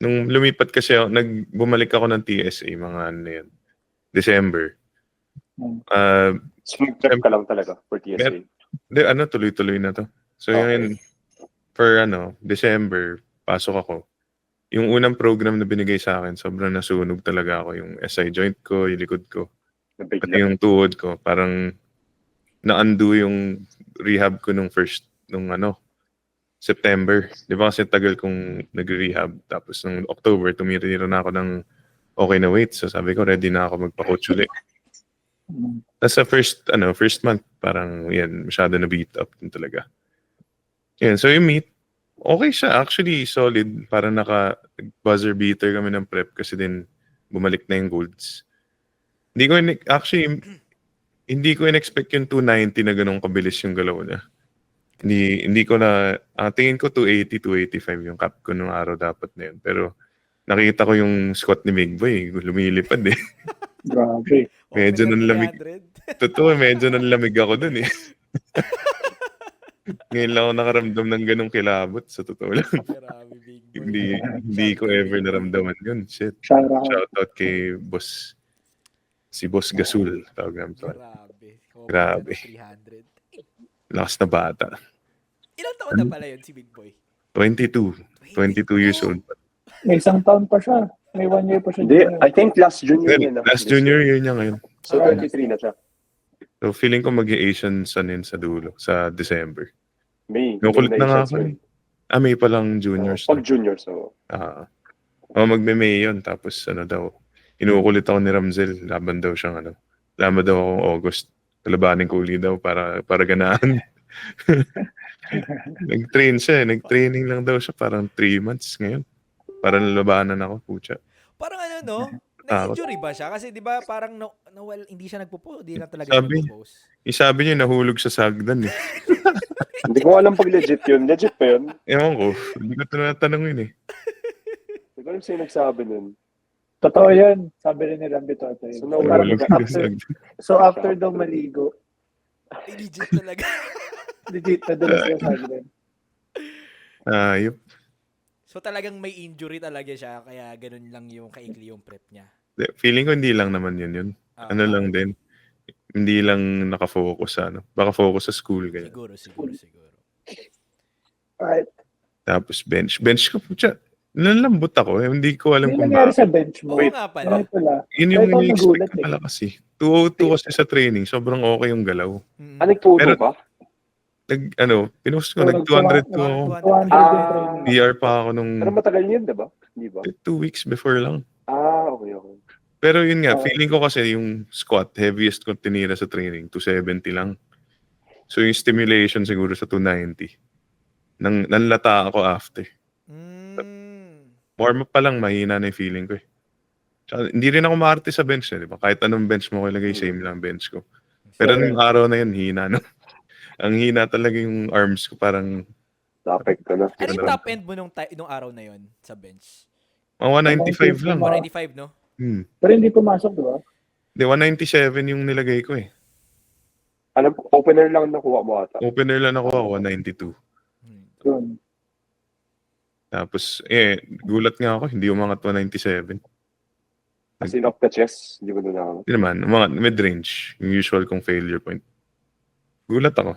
Nung lumipat kasi ako, bumalik ako ng TSA, mga yan, December. Swing-trap ka lang talaga for TSA. Tuloy-tuloy na to. So Okay. yun, for December, pasok ako. Yung unang program na binigay sa akin, sobrang nasunog talaga ako. Yung SI joint ko, yung likod ko, pati Nabigla. yung tuhod ko. Parang na-undo yung rehab ko nung September. Di ba kasi tagal kong nag-rehab. Tapos nung October, tumitira na ako ng okay na weight. So sabi ko, ready na ako magpa-coach ulit. Mm. Tapos sa first month, parang yan, masyado na beat up din talaga. Yan, so yung meet, okay siya. Actually, solid. Parang buzzer beater kami ng prep kasi din bumalik na yung golds. Hindi ko in-expect yung 290 na ganun kabilis yung galaw niya. Hindi ko na, tingin ko 280, 285 yung cap ko nung araw dapat na yun. Pero nakita ko yung squat ni Big Boy, lumilipad eh. Grabe. Medyo nanlamig. 300. Totoo, medyo nanlamig ako dun eh. Ngayon lang ako nakaramdam ng ganung kilabot, sa totoo lang. Grabe, Big Boy. Hindi ko ever naramdaman yun. Shit. Shout out. Shoutout kay si Boss Gasul. Tawag namin to. Grabe. Grabe. 300. Lakas na bata. Ilang taon na pala yun si Big Boy? 22 years old. May isang taon pa siya. May 1 year pa siya. Hindi, I think last junior Then, yun. last junior year niya ngayon. So 23 na siya. So feeling ko mag-Asian Sun yun sa dulo, sa December. May. Nakulit na nga naisip ako yun. eh. May palang juniors. Pag junior, so. Magme-May yun. Tapos inuukulit ako ni Ramzel. Laban daw akong August. Kalabanin ko uli daw para ganahan. Nag-training lang daw siya parang 3 months ngayon. Para nalabanan ako, pucha. Parang no? Na-injury ba siya? Kasi di ba parang hindi siya hindi na talaga Sabi- nagpo-post. Sabi niya nahulog sa sagdan eh. Hindi ko alam pag legit yun. Legit pa yun. Ewan ko, hindi ko tinatanongin eh. Hindi ko alam sa'yo nagsabi nun. Totoo yan. Sabi rin ni Rambi Totoy. So, Nahulog sa after, sagdan. so after daw maligo, Legit talaga. legit na dalas siya sabi rin. Yup. So talagang may injury talaga siya, kaya ganun lang yung kaikli yung prep niya. Feeling ko hindi lang naman yun. Ano lang din. Hindi lang nakafocus sa Baka focus sa school. Ganyan. Siguro. Alright. Tapos bench ko pucha. Nalambot ako. Hindi ko alam Ano kung nangyari bakit. sa bench mo? Oo nga pala. Ano pala? Yun yung Kahit ako ini-expect nagulat ko eh. malakas eh. 202 kasi sa training. Sobrang okay yung galaw. Nagpuno Pero- ba? Pinost ko. So, Nag-202 ako. 200 yung training. PR pa ako nung Pero matagal yun, diba? Hindi ba? 2 weeks before lang. Okay. Pero yun nga, Ah. feeling ko kasi yung squat, heaviest ko tinira sa training, 270 lang. So yung stimulation siguro sa 290. Nanlata ako after. Warm up pa lang, mahina na yung feeling ko eh. Tsaka, hindi rin ako maarte sa bench di ba? Kahit anong bench mo ko ilagay, same lang bench ko. Pero nung araw na yun, hina no? Ang hina talaga yung arms ko, parang Napek ka na. Ano yung top end mo nung araw na yon sa bench? 195 lang. 195, no? Pero hindi pumasok, di ba? Hindi, 197 yung nilagay ko eh. Alam ko, opener lang nakuha mo ata. Opener lang ako, 192. Yun. Tapos, gulat nga ako, hindi umangat 197. As in off the chest, hindi mo na ako. Hindi naman, umangat mid-range, yung usual kong failure point. Gulat ako.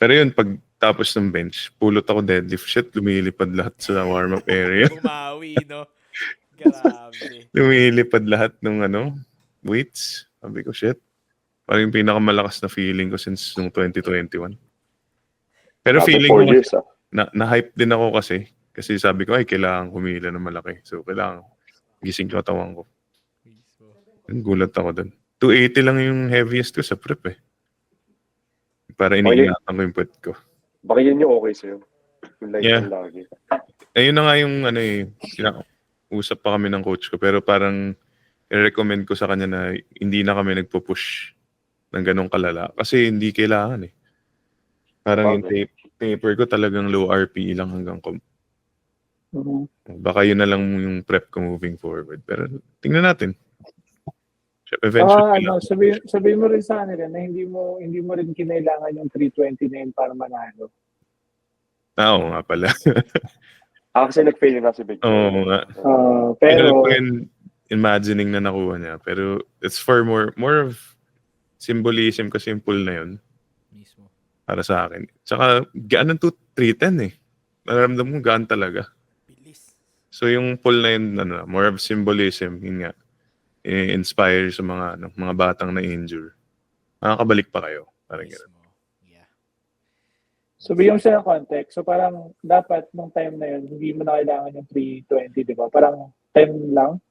Pero yun, pag tapos ng bench, pulot ako deadlift. Shit, lumilipad lahat sa warm-up area. Bumawi, no? Grabe. Lumilipad lahat ng weights. Sabi ko, shit. Parang yung pinakamalakas na feeling ko since nung 2021. Pero After feeling 4 ko, years, na-hype din ako kasi. Kasi sabi ko, kailangan kumila ng malaki. So, kailangan gising ko katawan ko. Gulat ako dun. 280 lang yung heaviest ko sa prep eh. Para iniingatan ko yung puwet ko. Baka yun yung okay sa'yo. Yung light Yeah. lang lagi. Ayun na nga yung usap pa kami ng coach ko. Pero parang i-recommend ko sa kanya na hindi na kami nagpo-push ng ganong kalala. Kasi hindi kailangan eh. Parang yung taper ko talagang low RPE lang hanggang baka yun na lang yung prep ko moving forward. Pero tingnan natin. Eventually. Sabihin mo rin sa kanila na hindi mo rin kinailangan yung 320 na yun para manalo. Oo nga pala. Kasi nag-fail nga si Big. Oo nga. Pero Pero imagining na nakuha niya. Pero it's for more of symbolism kasi yung pull na yun Mismo. para sa akin. Tsaka gaan ng 310 eh. Nararamdam mo gaan talaga. Bilis. So yung pull na yun, more of symbolism, yun nga, inspire sa mga batang na injure. Makakabalik pa kayo. Parang gano'n. Mismo. Yeah. So, bigyan mo siya ng context. So, parang dapat nung time na yun, hindi mo na kailangan yung 320, di ba? Parang 10 lang.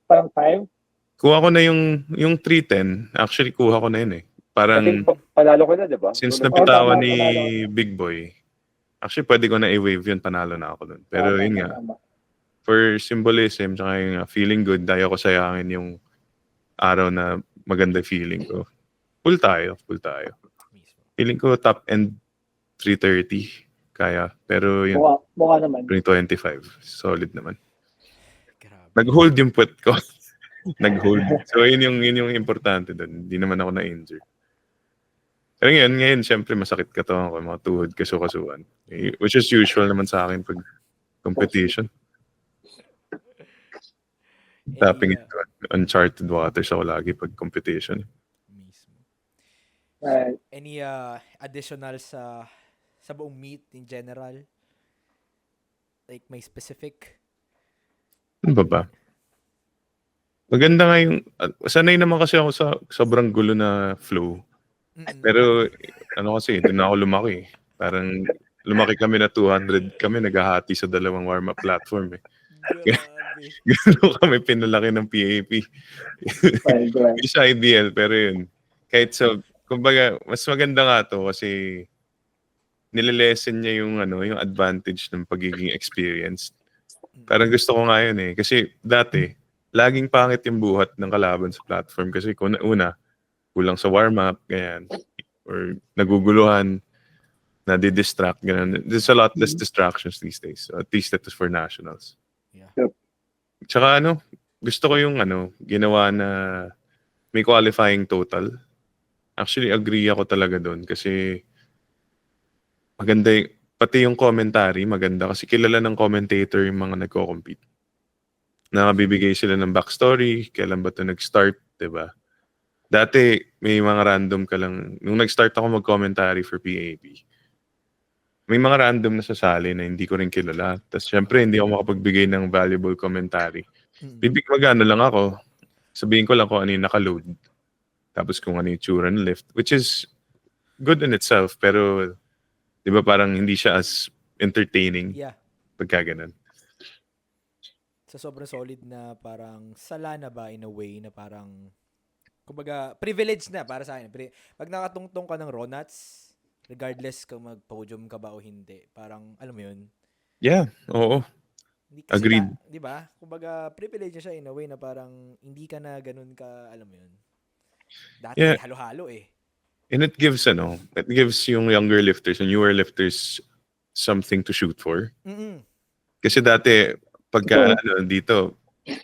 Parang 5. Kuha ko na yung 310. Actually, kuha ko na yun eh. I think Parang, panalo ko na, di ba? since Oh, napitawan tama. ni Panalo ka na. Big Boy, actually, pwede ko na i-wave yun. Panalo na ako dun. Pero Tama, yun nga, tama. for symbolism, tsaka yung feeling good, dahil ako sayangin yung araw na maganda feeling ko. Full tayo. Mismo. Feeling ko top end 330. Kaya. Pero yun, Mukha naman. 325. Solid naman. Grabe. Nag-hold yung puwet ko. Nag-hold. So, yun yung importante doon. Hindi naman ako na-injure. Pero ngayon, syempre, masakit katawan ko. Mga tuhod, kaso-kasuan. Which is usual naman sa akin pag competition. Tapping into uncharted waters ako lagi pag competition. Mismo. Right. Any additional sa buong meet in general? Like may specific? Ano ba ba? Maganda nga yung... sanay naman kasi ako sa sobrang gulo na flow. Mm-mm. Pero ano kasi, doon na ako lumaki. Parang lumaki kami na 200 kami, naghahati sa dalawang warm-up platform eh. Grabe. Gano'n kami pinalaki ng PAP. Right. Hindi siya ideal, pero yun. Kahit sa, kumbaga, mas maganda nga to kasi nililesen niya yung advantage ng pagiging experienced. Parang gusto ko nga yun eh. Kasi dati, laging pangit yung buhat ng kalaban sa platform. Kasi kung una, kulang sa warm-up, ganyan. Or naguguluhan, nadidistract, ganyan. There's a lot less distractions these days. So at least that is for nationals. Yeah. Yep. Tsaka gusto ko yung ginawa na may qualifying total. Actually, agree ako talaga doon kasi maganda pati yung commentary, maganda kasi kilala ng commentator yung mga nagko-compete. Nakabibigay sila ng backstory, kailan ba ito nag-start, diba? Dati, may mga random ka lang. Nung nag-start ako mag-commentary for PAP, may mga random na sasali na hindi ko rin kilala. Tapos syempre, hindi ako makapagbigay ng valuable commentary. Mm-mm. Magano lang ako. Sabihin ko lang kung ano yung nakaload. Tapos kung ano yung tsura ng lift. Which is good in itself. Pero, di ba parang hindi siya as entertaining Yeah. pagka ganun. Sa sobrang solid na parang sala na ba in a way na parang kumbaga privilege na para sa akin. Pag nakatungtong ka ng Ronats, regardless kung mag-podium ka ba o hindi, parang alam mo yun. Yeah, oo. Hindi kasi Agreed. di ba? Kumbaga privilege na siya in a way na parang hindi ka na ganun ka, alam mo yun. Dati Yeah. halo-halo eh. And it gives yung younger lifters and newer lifters something to shoot for. Mm-mm. Kasi dati, pagka dito,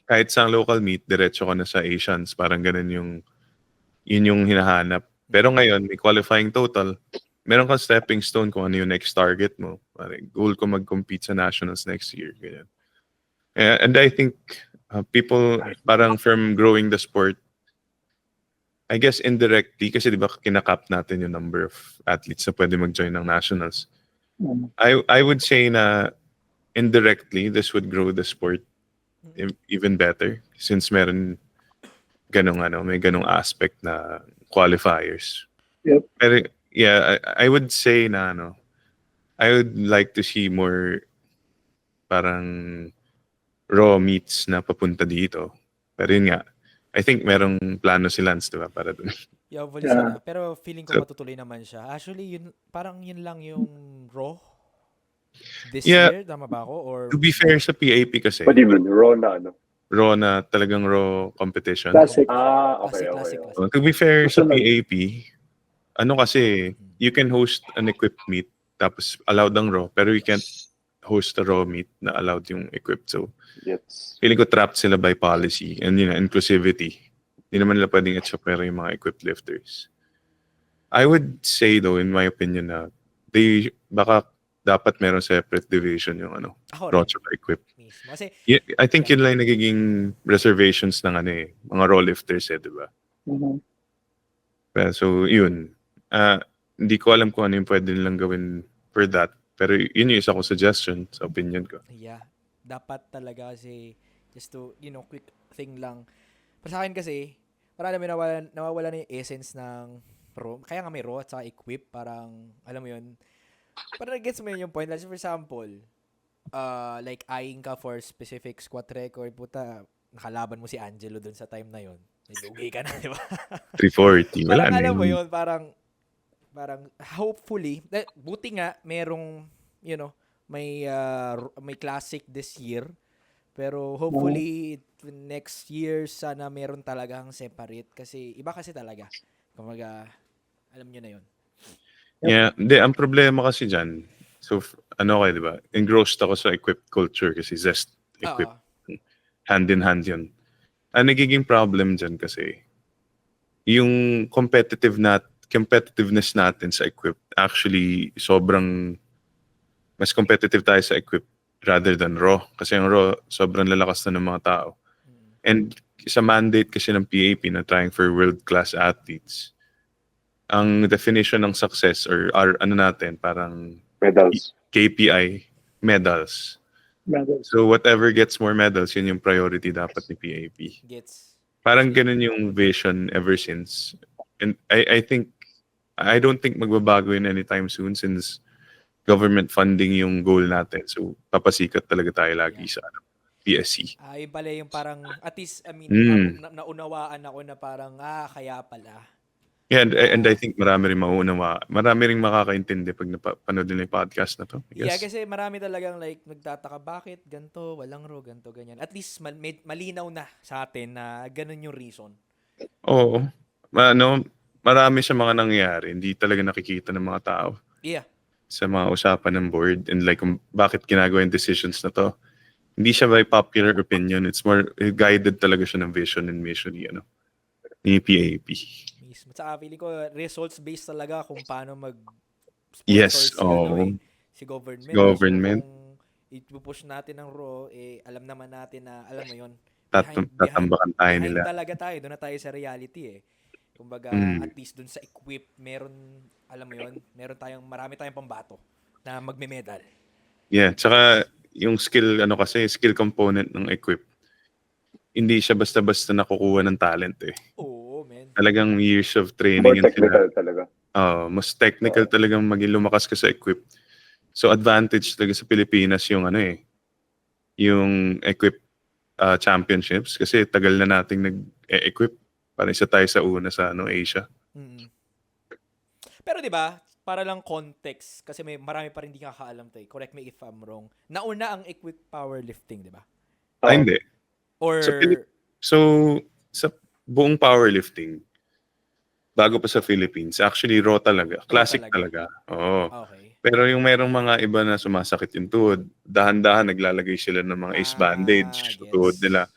kahit sa local meet, diretso ka na sa Asians. Parang ganun yun yung hinahanap. Pero ngayon, may qualifying total. Meron kang stepping stone kung ano yung next target mo. Parang goal ko mag-compete sa nationals next year. Ganyan. And I think people, parang from growing the sport, I guess indirectly, kasi di ba kinakap natin yung number of athletes na pwede mag-join ng nationals. Mm. I would say na indirectly, this would grow the sport even better since meron may ganong aspect na qualifiers. Yep. Pero yeah, I would say na I would like to see more parang raw meats na papunta dito. Pero yun nga, I think merong plano si Lance, diba? Para dun. Yeah, hopefully Yeah. sana. Pero feeling ko So- matutuloy naman siya. Actually, parang yun lang yung Raw this Yeah. year. Tama ba ako? Or To be fair sa PAP kasi, What do you mean? Raw na ano? raw na talagang raw competition. Classic. Okay. classic. To be fair sa Susunod. PAP, kasi, you can host an equipped meet, tapos allowed ang raw, pero you can't host a raw meet na allowed yung equipped. So, Yes. feeling ko trapped sila by policy and inclusivity. Hindi naman nila pwedeng i-chopera yung mga equipped lifters. I would say though, in my opinion na baka dapat meron separate division yung ako raw rin tsaka equipped. mismo. Kasi, I think yun lang yung nagiging reservations ng mga raw lifters di ba? Mhm. So, yun. Hindi ko alam kung ano yung pwede nilang gawin for that. Pero yun yung isa kong suggestion sa opinion ko. yeah, dapat talaga kasi just to, quick thing lang. Para sa akin kasi, parang alam mo, nawawala na yung essence ng Raw. Kaya nga may Raw at saka equip, parang, alam mo yun, Para gets mo yun yung point. Like, for example, like, eyeing ka for specific squat record, puta, nakalaban mo si Angelo dun sa time na yun. Nilugi ka na, di ba? 340. Wala Parang na alam mo yun. yun, parang hopefully, buti nga, merong, may classic this year. Pero hopefully, next year, sana meron talagang separate. Kasi, iba kasi talaga. Kumaga, alam nyo na yun. Yeah. Hindi, ang problema kasi dyan, so, ano kayo, di ba? Engrossed ako sa equip culture kasi Zest equip. Oo. Hand in hand yun. Ang nagiging problem dyan kasi, yung competitiveness natin sa equip, actually, sobrang, mas competitive tayo sa equip rather than raw. Kasi ang raw, sobrang lalakas na ng mga tao. And sa mandate kasi ng PAP na trying for world-class athletes, ang definition ng success or ano natin, parang Medals. KPI, medals. Medals. So whatever gets more medals, yun yung priority dapat ni PAP. Gets. Parang ganun yung vision ever since. And I don't think magbabago yun anytime soon since government funding yung goal natin. So papasikat talaga tayo lagi sa PSC. Yun pala yung parang, at least, I mean, naunawaan ako na parang, kaya pala. Yeah, and I think marami rin mauunawa. Marami rin makakaintindi pag napanood nila yung podcast na to. I Yeah, guess. kasi marami talagang like nagtataka, bakit ganto, walang raw, ganto, ganyan. At least malinaw na sa atin na ganun yung reason. Oo. Marami sa mga nangyayari. Hindi talaga nakikita ng mga tao Yeah. sa mga usapan ng board and like kung bakit ginagawa yung decisions na to. Hindi siya by popular opinion. It's more guided talaga siya ng vision and mission ni PAP. Mismo. Sa feeling ko, results-based talaga kung paano Yes, si, si government. government. So, kung ipupush natin ng raw, alam naman natin na, alam mo yun, Tatambakan tayo behind nila. talaga tayo. Doon na tayo sa reality Kumbaga, at least doon sa equip, meron, alam mo yun, marami tayong pambato na magme-medal. Yeah, tsaka yung skill component ng equip, hindi siya basta-basta nakukuha ng talent Oo, man. Talagang years of training. More technical talaga. Mas technical talagang maging lumakas ka sa equip. So advantage talaga sa Pilipinas yung yung equip championships kasi tagal na nating nag-equip. Para isa tayo sa una sa Asia. Mm. Pero 'di ba, para lang context kasi marami pa rin hindi nakakaalam 'to. Correct me if I'm wrong. Nauna ang equip powerlifting, 'di ba? Hindi. Or Sa buong powerlifting, bago pa sa Philippines, actually raw talaga. Classic talaga. Oo. Okay. Pero yung merong mga iba na sumasakit yung tuhod, dahan-dahan naglalagay sila ng mga ace bandage sa tuhod nila.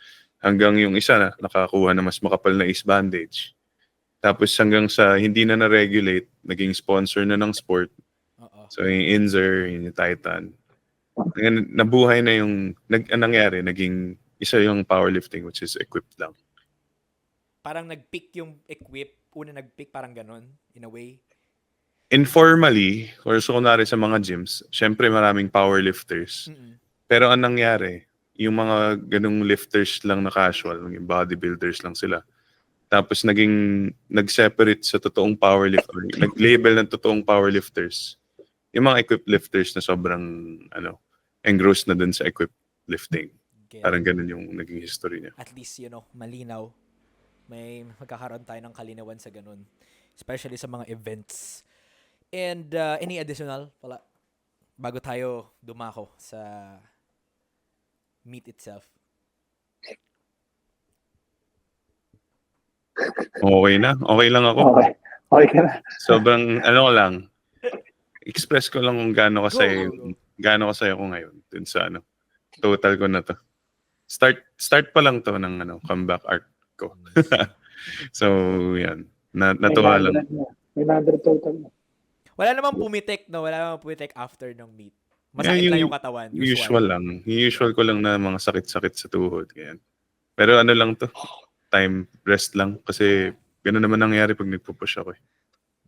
Hanggang yung isa na nakakuha na mas makapal na ace bandage. Tapos hanggang sa hindi na na-regulate, naging sponsor na ng sport. So yung Inzer, yung Titan. Nabuhay na yung, nangyari, naging isa yung powerlifting which is equipped lang. Parang nag-pick yung equip, una nag-pick, parang ganon, in a way. Informally, or so kunwari sa mga gyms, syempre maraming powerlifters. Pero ang nangyari, yung mga ganung lifters lang na casual, yung bodybuilders lang sila. Tapos nag-separate sa totoong powerlifter, nag-label ng totoong powerlifters. Yung mga equipped lifters na sobrang engrossed na dun sa equipped lifting. Parang ganun yung naging history niya. At least, malinaw. May magkakaroon tayo ng kalinawan sa ganun. Especially sa mga events. And any additional pala bago tayo dumako sa meet itself? Okay na. Okay lang ako. Okay ka na. Sobrang, lang, express ko lang kung gaano kasaya ko ngayon dun sa total ko na to. Start pa lang to ng comeback arc ko. So, yan. Natuwa lang. May 100 total. Wala namang pumitik, no? Wala namang pumitik after ng meet. Masakit lang yung katawan. Usual lang. Usual ko lang na mga sakit-sakit sa tuhod. Ganyan. Pero lang to. Time rest lang. Kasi gano'n naman nangyari pag nagpo-push ako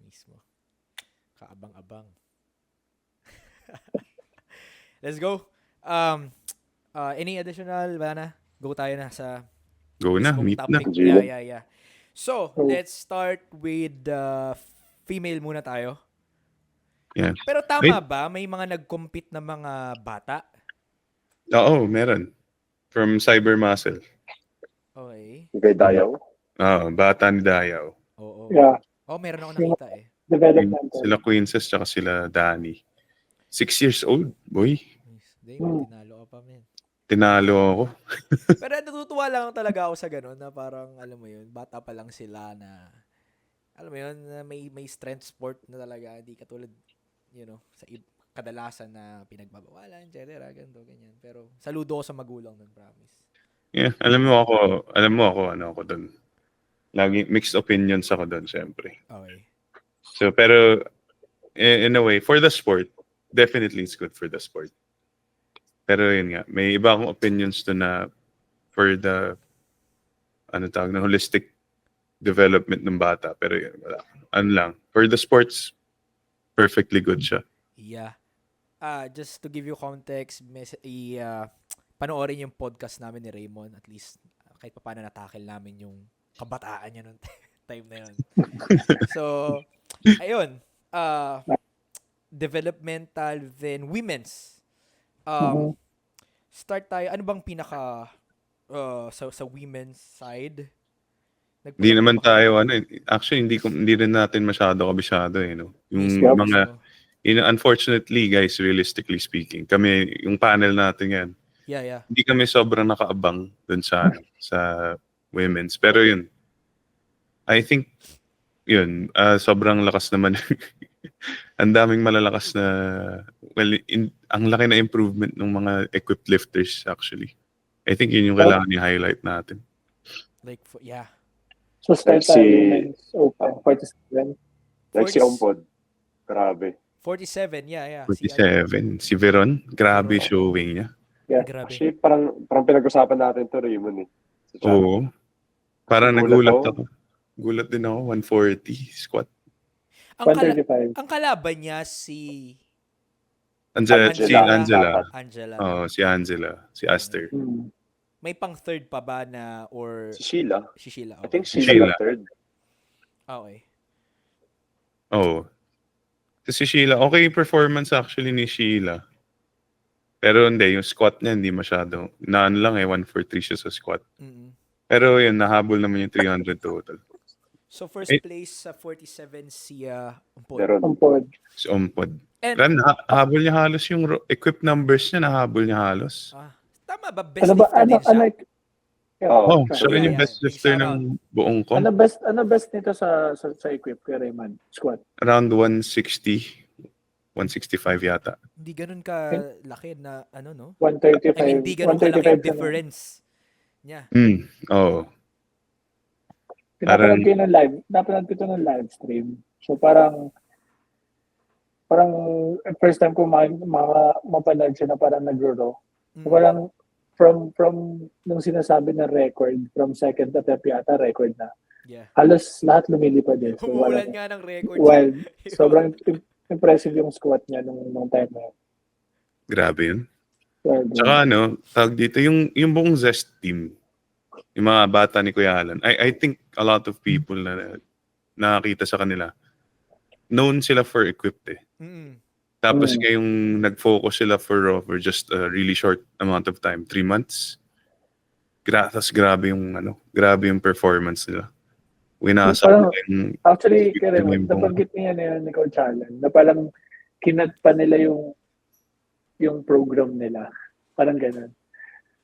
Mismo. Kaabang-abang. Let's go. Any additional? Wala na? Go tayo na sa Go na. Meet na. Yeah. So, let's start with female muna tayo. Yeah. Pero tama ba? May mga nag-compete na mga bata? Oo, meron. From Cyber Muscle. Okay. Kay Dayaw. Bata ni Dayaw. Oo. Yeah, Oh, meron ako Yung- nakita eh. developmental. Sila Quinces tsaka sila Danny. 6 years old, boy. Nice. Damon, Hmm. tinalo ka pa, men. Tinalo ako. Pero natutuwa lang talaga ako sa ganun na parang, alam mo yun, bata pa lang sila na, alam mo yun, na may strength sport na talaga. Hindi katulad, sa kadalasan na pinagbabawalan, etc. Ganito, ganyan. Pero saludo ko sa magulang nun, promise. Yeah, alam mo ako, ano ako doon. Lagi mixed opinions ako doon, syempre. Okay. So, pero, in a way, for the sport, definitely it's good for the sport. Pero yun nga, may iba akong opinions doon na for the, holistic development ng bata. Pero yun, wala. Ano lang, for the sports, perfectly good siya. Yeah. Just to give you context, panoorin yung podcast namin ni Raymond. At least, kahit pa paano natakil namin yung kabataan niya noong time na yun. So, ayun. Developmental, then women's. Start tayo. Ano bang pinaka sa women's side? Hindi naman tayo, actually, hindi rin natin masyado kabisado, no? Yung Yep. mga, unfortunately, guys, realistically speaking, kami, yung panel natin yan, Yeah. hindi kami sobrang nakaabang dun sa women's. Pero yun, I think, yun, sobrang lakas naman. Ang daming malalakas na, ang laki na improvement ng mga equipped lifters, actually. I think yun yung kailangan i-highlight natin. Like, yeah. So, start Si- tayo Women's Open, 47. Like si Ompod. Grabe. 47, yeah. 47. Si Veron, grabe showing niya. Yeah. Grabe. Actually, parang pinag-usapan natin to Raymond eh. Sa chat. Oo. Parang Nagulat nagulat ako. Gulat din ako, 140 squat. Ang, 135. ang kalaban niya si Si Angela. Angela. Si Angela. Si Aster. May pang third pa ba na or Si Sheila. si Sheila? I think Sheila. Sheila third. Okay. Oo. Si Sheila, okay yung performance actually ni Sheila. Pero hindi, yung squat niya hindi masyado. Lang 143 siya sa squat. Mm-mm. Pero yun, nahabol naman yung 300 total. So first place sa 47 si Umpod. Meron. Ompod. Si Ompod. And Habol niya halos yung equip numbers niya, nahabol niya halos. tama ba best Ano ba, lifter din siya? Siya rin yung Yeah. best lifter ng buong comp. Ano best nito sa equip kay Raymond? Squat. Around 160, 165 yata. Hindi ganun ka laki na no? 135. I mean, hindi ganun kalaki yung 135 difference niya. Oo. Pinapanood ko ito ng live stream. So parang first time ko mapanood siya na parang nagro-raw. So parang from nung sinasabi na record, from second attempt yata record na. Yeah. Halos lahat lumilipad eh. So, Umuulan nga ng record. Wild. Sobrang impressive yung squat niya nung time na yun. Grabe yun. Wild. Tsaka tawag dito, yung buong Zest team, yung mga bata ni Kuya Alan, I think a lot of people na nakakita sa kanila, known sila for equipped eh. Mm-mm. Tapos ngayong nag-focus sila for just a really short amount of time, 3 months. Tapos grabe yung performance nila. Winasa Parang- nila yung Actually, kaya yung nabanggit niya na yun ni Coach Alan, na parang kinat pa nila yung program nila. Parang ganun.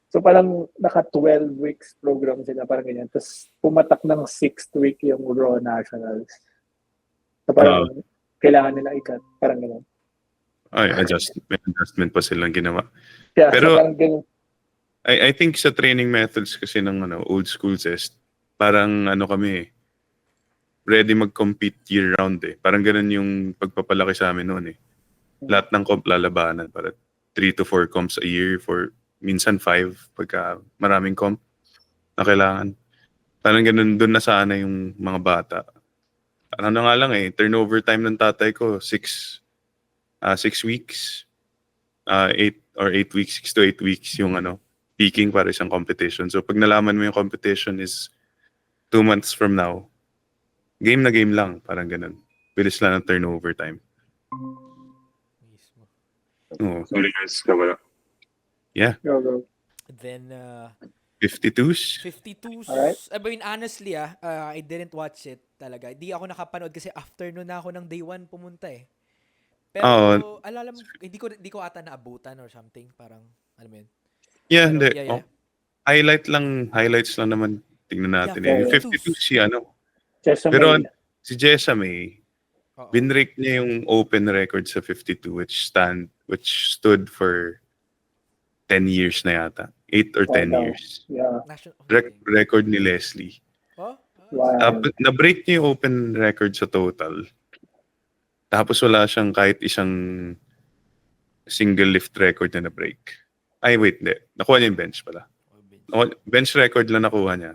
So parang naka 12 weeks program sila, parang ganyan. Tapos pumatak ng 6th week yung Raw Nationals. So parang kailangan nila ikat. Parang ganun. may adjustment pa silang ginawa. Kaya Pero- so parang ganun. I think sa training methods kasi ng old school Zest, parang kami ready mag-compete year-round eh. Parang ganun yung pagpapalaki sa amin noon eh. Lahat ng comp lalabanan. Para 3 to 4 comps a year for minsan 5 pagka maraming comp na kailangan. Parang ganun, doon na sana yung mga bata. Ano na nga lang eh, turnover time ng tatay ko, 6 weeks. 8 weeks, 6 to 8 weeks yung peaking para isang competition. So pag nalaman mo yung competition is 2 months from now, game na game lang, parang ganun. Bilis lang ng turnover time. Mismo. Oo. Sorry guys, nawala. Go, go. Then, 52s. 52s. Alright. I mean, honestly, I didn't watch it talaga. Di ako nakapanood kasi afternoon na ako ng day 1 pumunta eh. Pero, Oo. alam, hindi ko ata naabutan or something. Parang, alam mo yun. Yeah, Pero, hindi. yeah. Oh, highlights lang naman. Tingnan natin. Yeah, Yung 52s. 52 si ano. Jessa Pero May. si Jessamy, Oo. binrake niya yung open record sa 52 which stood for 10 years na yata. 8 or 10 Wow. years. Yeah. National, Record ni Leslie. Oh? Wow. Tapos na-break niya yung open record sa total. Tapos wala siyang kahit isang single lift record na na-break. Ay, wait, hindi. Nakuha niya yung bench pala. Bench record lang nakuha niya.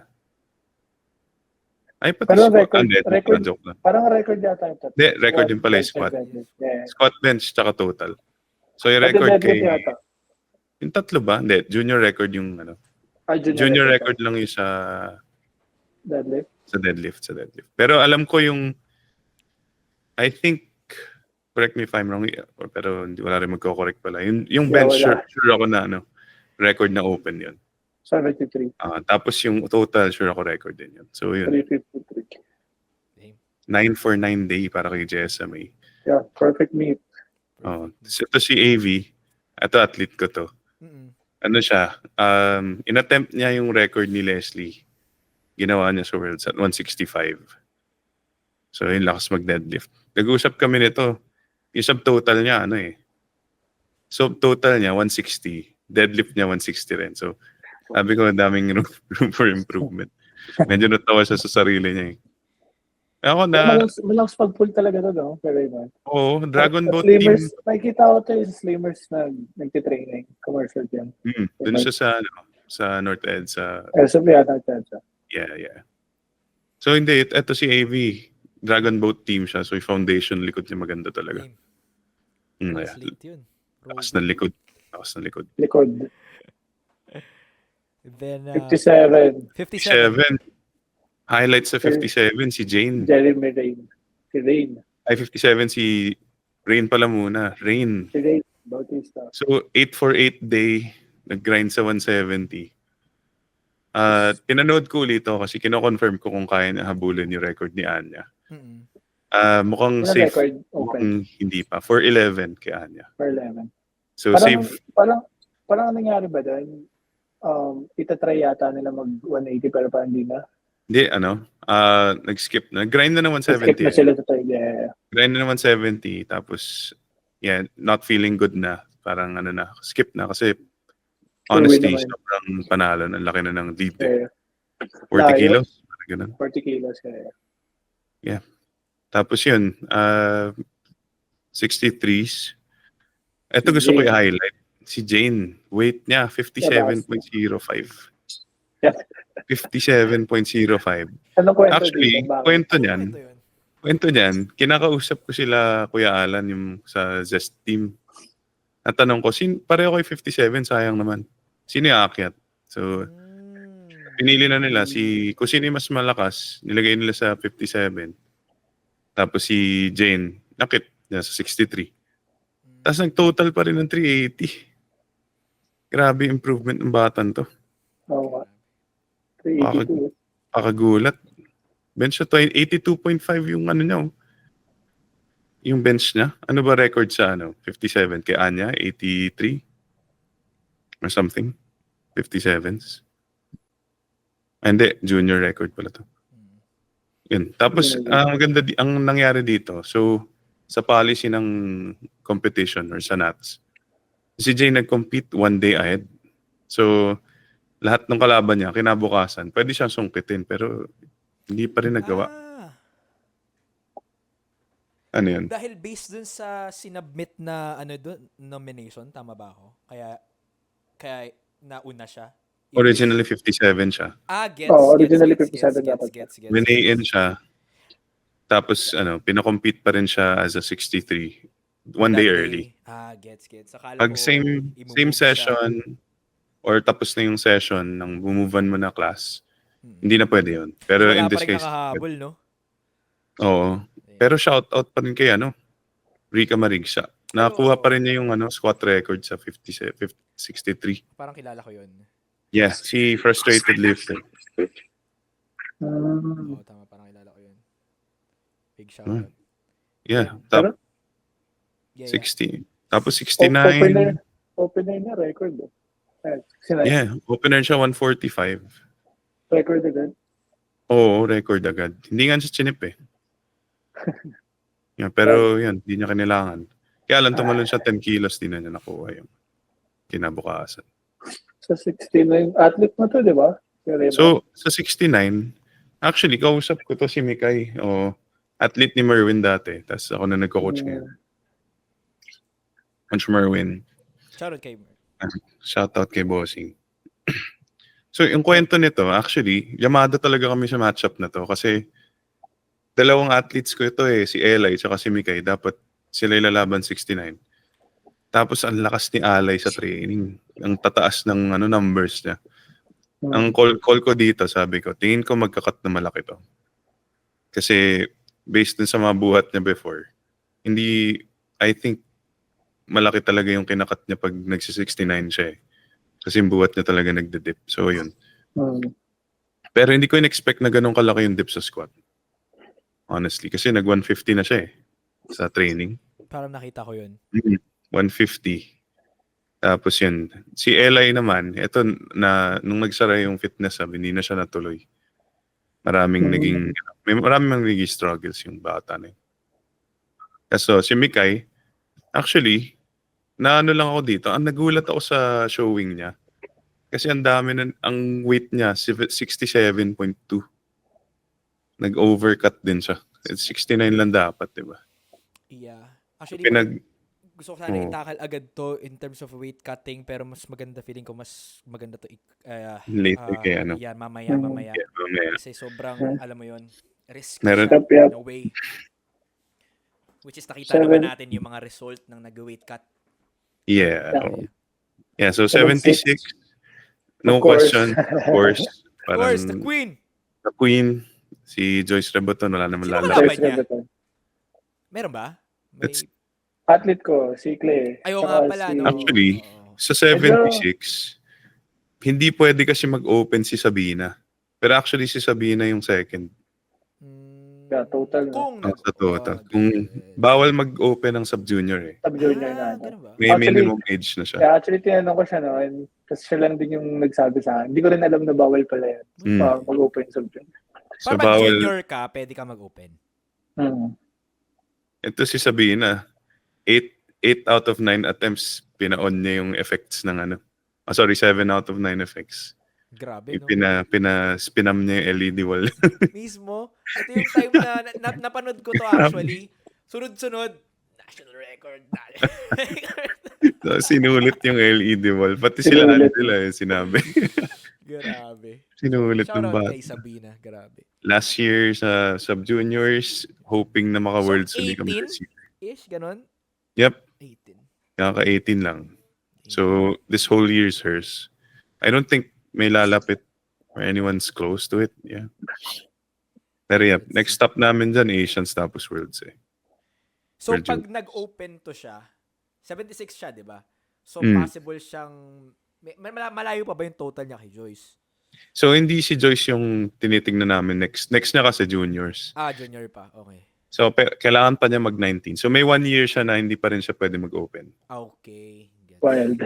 Ay, pati Pero squat. record- Hindi, record- joke lang. Parang record yata ito. Hindi, record yung pala yung squat. Yeah. Squat, bench, tsaka total. So, yung Pati record deadlift kay... yata. Yung tatlo ba? Hindi, junior record yung ano. Ah, Junior record lang yung Deadlift. sa deadlift. Pero alam ko yung... I think... Correct me if I'm wrong, pero hindi wala rin magko-correct pala. Yung bench, wala. sure ako na ano, record na open yun. 73. Tapos yung total, sure ako record din yun. So yun, 353. 949 day para kay Jessamy. Yeah, perfect meet. So ito si AV, ito athlete ko to. Mm-mm. Ano siya, inattempt niya yung record ni Leslie. Ginawa niya sa Worlds at 165. So yun, lakas mag-deadlift. Nag-usap kami nito. Yung subtotal niya, ano eh. Subtotal niya, 160. Deadlift niya, 160 rin. So, sabi ko, daming room for improvement. Medyo natawa siya sa sarili niya eh. Ako na, Malakas pag-pull talaga to, no? Pero yun. Dragon Boat team. Slimmers, nakikita ko to yung Slimmers na nagtitraining. Commercial din. Dun siya sa North Ed. SMB yata siya. Yeah. So, hindi. Ito si AV. Dragon Boat team siya. So, yung foundation likod niya maganda talaga. Yeah. Translate yun. Lakas ng likod. Likod. Then, 57. 57. Highlights sa 57, si Jane. Jeremy Rain. Si Rain. Ay, 57, si Rain pala muna. Rain. Si Rain Bautista. So, 848 day, nag-grind sa 170. Pinanood ko ulit ito kasi kino-confirm ko kung kaya na habulin yung record ni Anya. mm-mm. Mukhang Ano safe. record? Open. Mukhang hindi pa. 411 kay Anya. Per 11. So, Parang, safe. parang nangyari ba doon? Itatry yata nila mag 180 pero parang hindi na. Hindi, nag-skip na. Nag-grind na ng Skip 170. na sila to try. Yeah. Grind na ng 170. Tapos, yeah, not feeling good na. Parang skip na. Kasi, honestly, naman. sobrang panalo. Ang laki na ng lead. Yeah. 40 Layo. kilos. Parang ganun. 40 kilos kaya. Tapos yun, 63s. Ito gusto ko Jane. i-highlight. Si Jane, weight niya, 57.05. Yeah. 57.05. Anong kwento Actually, dito? Bakit? kwento niyan, kinakausap ko sila, Kuya Alan, yung sa Zest team. Natanong ko, pareho ko yung 57, sayang naman. Sino yung aakyat? So, pinili na nila, kung sino yung mas malakas, nilagay nila sa 57. Tapos si Jane, nakit niya sa 63. Tapos nag-total pa rin ng 380. Grabe improvement ng batan to. Oo. 382. Pakagulat. Bench na 82.5 yung niya. Yung bench niya. Ano ba record sa 57? Kay Anya, 83? Or something? 57s? Hindi, junior record pala to. Yun. Tapos, ang nangyari dito, so, sa policy ng competition or sa NATS, si Jay nag-compete 1 day ahead. So, lahat ng kalaban niya, kinabukasan, pwede siyang sungkitin, pero hindi pa rin nagawa. Ano yun? Dahil based dun sa sinubmit na nomination, tama ba ako? Kaya nauna siya. Originally 57 siya. Gets. Originally 57 dapat. Gets. Winain siya. Tapos, pinakompete pa rin siya as a 63. 1 day early. Gets. Akala Pag ko, same i-move session, or tapos na yung session ng bumuvan mo na class, hindi na pwede yun. Pero Wala in this pa rin case, kakahabol, no? oo. Pero shout out pa rin kay Rika Marigsa. Nakakuha pa rin niya yung squat record sa 63. Parang kilala ko yun. Yeah, si frustrated lifter. Mm. Oo, tama. Parang kilala ko yun. Big shoutout. Yeah, Pero, top Yeah, 60. Tapos opener 69. na record. Sinay, Yeah, opener siya 145. record agad. Oo, record agad. Hindi nga siya chinip eh. Yeah, pero yan, hindi niya kailangan. Kaya lang tumalon siya 10 kilos, di na niya nakuha yung kinabukasan. Sa 69, athlete mo to, di ba? Si Remo. So, sa 69, actually, kausap ko to si Mikay. O, athlete ni Merwin dati. Tapos ako na nagko-coach ngayon. Coach Merwin. Shoutout kay Shoutout kay Bossing. So, yung kwento nito, actually, yamada talaga kami sa matchup na to kasi dalawang athletes ko ito si Eli at si Mikay. Dapat sila ilalaban 69. Tapos ang lakas ni Alay sa training. Ang tataas ng numbers niya. Ang call ko dito, sabi ko, tingin ko magkakat na malaki to. Kasi based dun sa mga buhat niya before, hindi, I think, malaki talaga yung kinakat niya pag nagsi-69 siya eh. Kasi yung buhat niya talaga nagde-dip. So, yun. Pero hindi ko in-expect na ganun kalaki yung dip sa squat. Honestly. Kasi nag-150 na siya sa training. Parang nakita ko yun. 150. Tapos yun. Si Eli naman, ito na, nung nagsara yung fitness hindi na siya natuloy. Maraming naging struggles yung bata na yun. Kaso si Mikay, actually, lang ako dito. Ang nagulat ako sa showing niya. Kasi ang ang weight niya, 67.2. Nag-overcut din siya. 69 lang dapat, di ba? Yeah. Actually, gusto ko sana itakal agad to in terms of weight cutting, pero mas maganda, feeling ko mas maganda to later kay yan, mamaya. Yeah, mamaya. Kasi sobrang, alam mo yun, risk Meron- siya, no way. Which is nakita naman natin yung mga result ng nag-weight cut. Yeah. Yeah, so 76. 76. No Of course. question. Of course. Of course, the queen! The queen. Si Joyce Reboton, wala naman Sino lalaki. kalaban niya? Meron ba? May... That's- Athlete ko, si Clay. Ayaw Tsaka nga pala, si- no? Actually, Oo. sa 76, hindi pwede kasi mag-open si Sabina. Pero actually si Sabina yung second. Yeah, total, no? Kung Sa total. Kung bawal mag-open ng sub-junior Sub-junior na. ganun ba? May Actually, minimum age na siya. Kaya actually, tinanong ko siya, no? And, kasi siya lang din yung nagsabi sa akin. Hindi ko rin alam na bawal pala yan. Mag-open subject. So Para pag bawal. junior ka, pwede ka mag-open. Ito si Sabina, 8 out of 9 attempts, pina-on niya yung effects ng 7 out of 9 effects. Grabe, no? Spinam niya yung LED wall. Mismo. Ito yung time na napanood ko to actually. Sunod-sunod. National record. So, sinulit yung LED wall. Pati sila sinabi. Grabe. Sinulit ng Shoutout bata. kay Sabina. Grabe. Last year sa sub-juniors, hoping na maka-worlds So, ulit kami 18? this year. Ish, ganun? Yep, 18. kaka-18 lang. So, this whole year's hers. I don't think may lalapit or anyone's close to it. Yeah. Pero yeah, next stop namin dyan, Asians tapos Worlds So, World pag Junior. nag-open to siya, 76 siya, di ba? So, Mm. possible siyang... Malayo pa ba yung total niya kay Joyce? So, hindi si Joyce yung tinitingnan namin next. Next niya kasi juniors. Junior pa. Okay. So, kailangan pa niya mag-19. So, may 1 year siya na hindi pa rin siya pwede mag-open. Okay. Gets. Wild.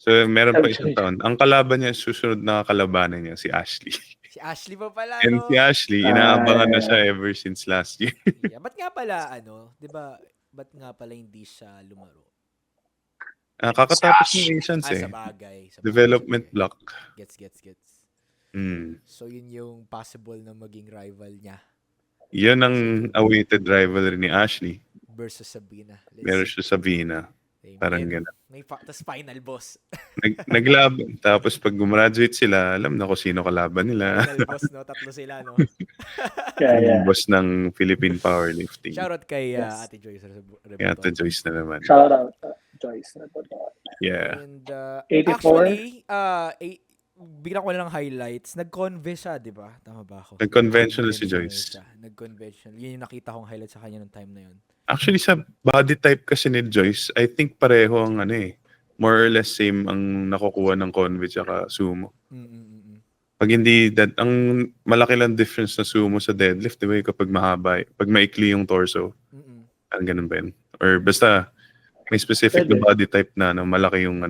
So, meron pa isang taon. Ang kalaban niya, susunod na kalabanan niya, si Ashley. Si Ashley pa pala, And no? si Ashley, inaabangan na siya ever since last year. Yeah. Ba't nga pala, di ba, ba't nga pala hindi siya lumaro? Kakatapos ng Asians Sa bagay. Development Sige. block. Gets. Mm. So, yun yung possible na maging rival niya Yun ang awaited rivalry ni Ashley. versus Sabina. Meron siya sa Vina. Parang gano'n. Tas final boss. Naglaban. Tapos pag gumraduate sila, alam na kung sino kalaban nila. Final boss, no? Tatlo sila, no? Yeah. Yung boss ng Philippine Powerlifting. Shoutout kay Yes. Ate Joyce Reboton. Kaya Ate Joyce na naman. Shout out, Joyce. Yeah. And 84? actually, bigla ko lang ng highlights. Nag-conve siya, di ba? Tama ba ako? Nag-conventional si Nag-conventional Joyce. siya. Nag-conventional. Yun yung nakita kong highlight sa kanya nung time na yun. Actually, sa body type kasi ni Joyce, I think pareho ang more or less same ang nakukuha ng conve tsaka sumo. Pag hindi, ang malaki lang difference na sumo sa deadlift, di ba? Kapag mahaba, pag maikli yung torso, ang ganun ba yun? Or basta, may specific na Pwede. body type na malaki yung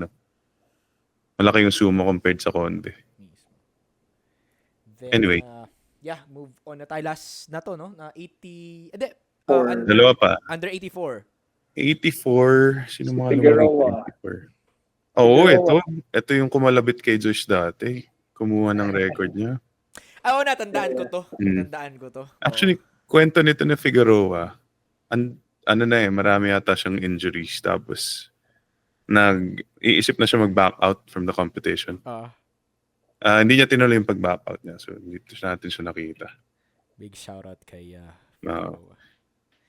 malaki yung sumo compared sa conve. Then, Anyway. Move on na tayo. Last na to, no? Na 80, hindi. Or- Dalawa pa. Under 84. 84, sino Si mga Figueroa. 84? Oo, Figueroa. ito yung kumalabit kay Josh dati. Kumuha ng record niya. Oo, natandaan ko to. Mm. Natandaan ko to. Actually, kwento nito na Figueroa, marami yata siyang injuries. Tapos, iisip na siya mag-back out from the competition. Hindi niya tinuloy yung pag-back out niya. So, dito natin siya nakita. Big shoutout kay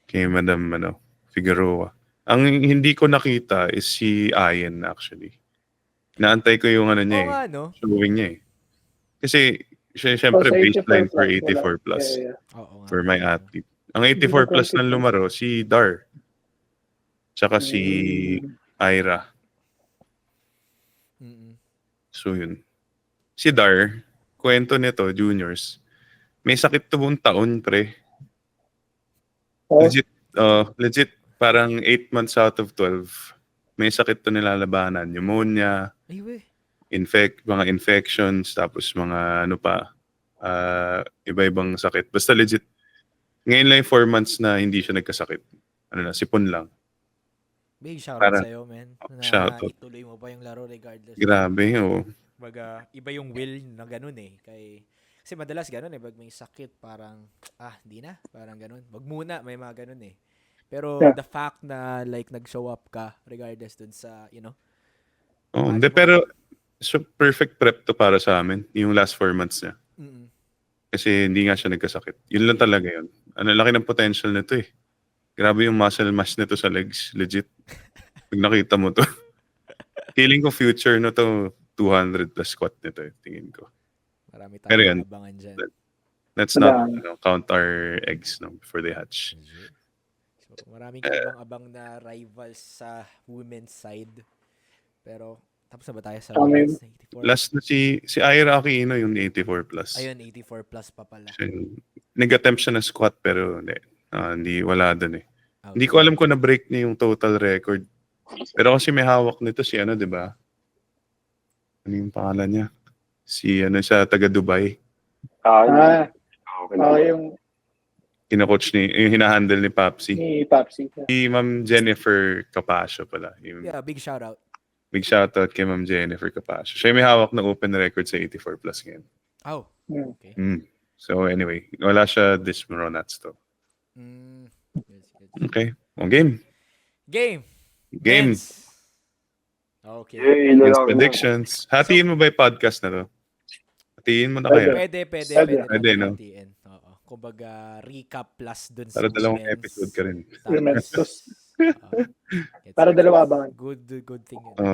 Kay Madam Figueroa. Ang hindi ko nakita is si Ian actually. Naantay ko yung niya Oo nga, no? showing niya Kasi syempre sa 84 baseline for plus, 84 plus Yeah. Oo nga. for my athlete. Ang 84 plus na lumaro, si Dar. Tsaka si Ira. So yun. Si Dar, kwento nito, juniors, may sakit to buong taon, pre. Oh, Legit, parang 8 months out of 12, may sakit to nilalabanan. Pneumonia, Ay, we. mga infections, tapos mga iba-ibang sakit. Basta legit, ngayon lang yung 4 months na hindi siya nagkasakit. Sipon lang. Big shoutout sa'yo, man. Na Shoutout. ituloy mo pa yung laro regardless. Grabe, Baga, iba yung will na ganun eh. Kasi madalas ganun eh. Pag may sakit, parang, hindi na. Parang ganun. Wag muna, may mga ganun eh. Pero Yeah. the fact na like nag-show up ka regardless dun sa, Hindi, pero so perfect prep to para sa amin, yung last 4 months niya. Kasi hindi nga siya nagkasakit. Yun lang talaga yun. Laki ng potential nito eh. Grabe yung muscle mass nito sa legs. Legit. Pag nakita mo to. Feeling ko future na to, 200 plus squat nito eh, tingin ko. Marami Pero tayong yan, abangan dyan. Let's not count our eggs before they hatch. So, maraming abang-abang na rivals sa women's side. Pero, tapos na ba tayo sa women's 84? Last na si Ira Aquino yung 84 plus. Ayun, 84 plus pa pala. Nag-attempt siya ng squat pero hindi wala dun eh. Okay. Hindi ko alam kung na-break niya yung total record. Pero kasi may hawak nito si di ba? Ano yung pangalan niya? Si siya taga Dubai. Yung Kina-coach yung hinahandle ni Papsi. ni Papsi. Si Ma'am Jennifer Capascio pala. Yeah, big shoutout. Big shoutout kay Ma'am Jennifer Capascio. Siya yung may hawak na open record sa 84 plus ngayon. Oh, Yeah. okay. So anyway, wala siya this Moronats to. Yes. Okay. Game. Game. Games. Okay. Against predictions. Hatiin mo ba yung podcast na to? Hatiin mo na kayo. Pwede Pwede, no? hatiin. Oo. Kumbaga, recap plus dun Para sa dalawang women's. episode ka rin. Tapos, Para dalawa abangan. good thing. yun. Oo.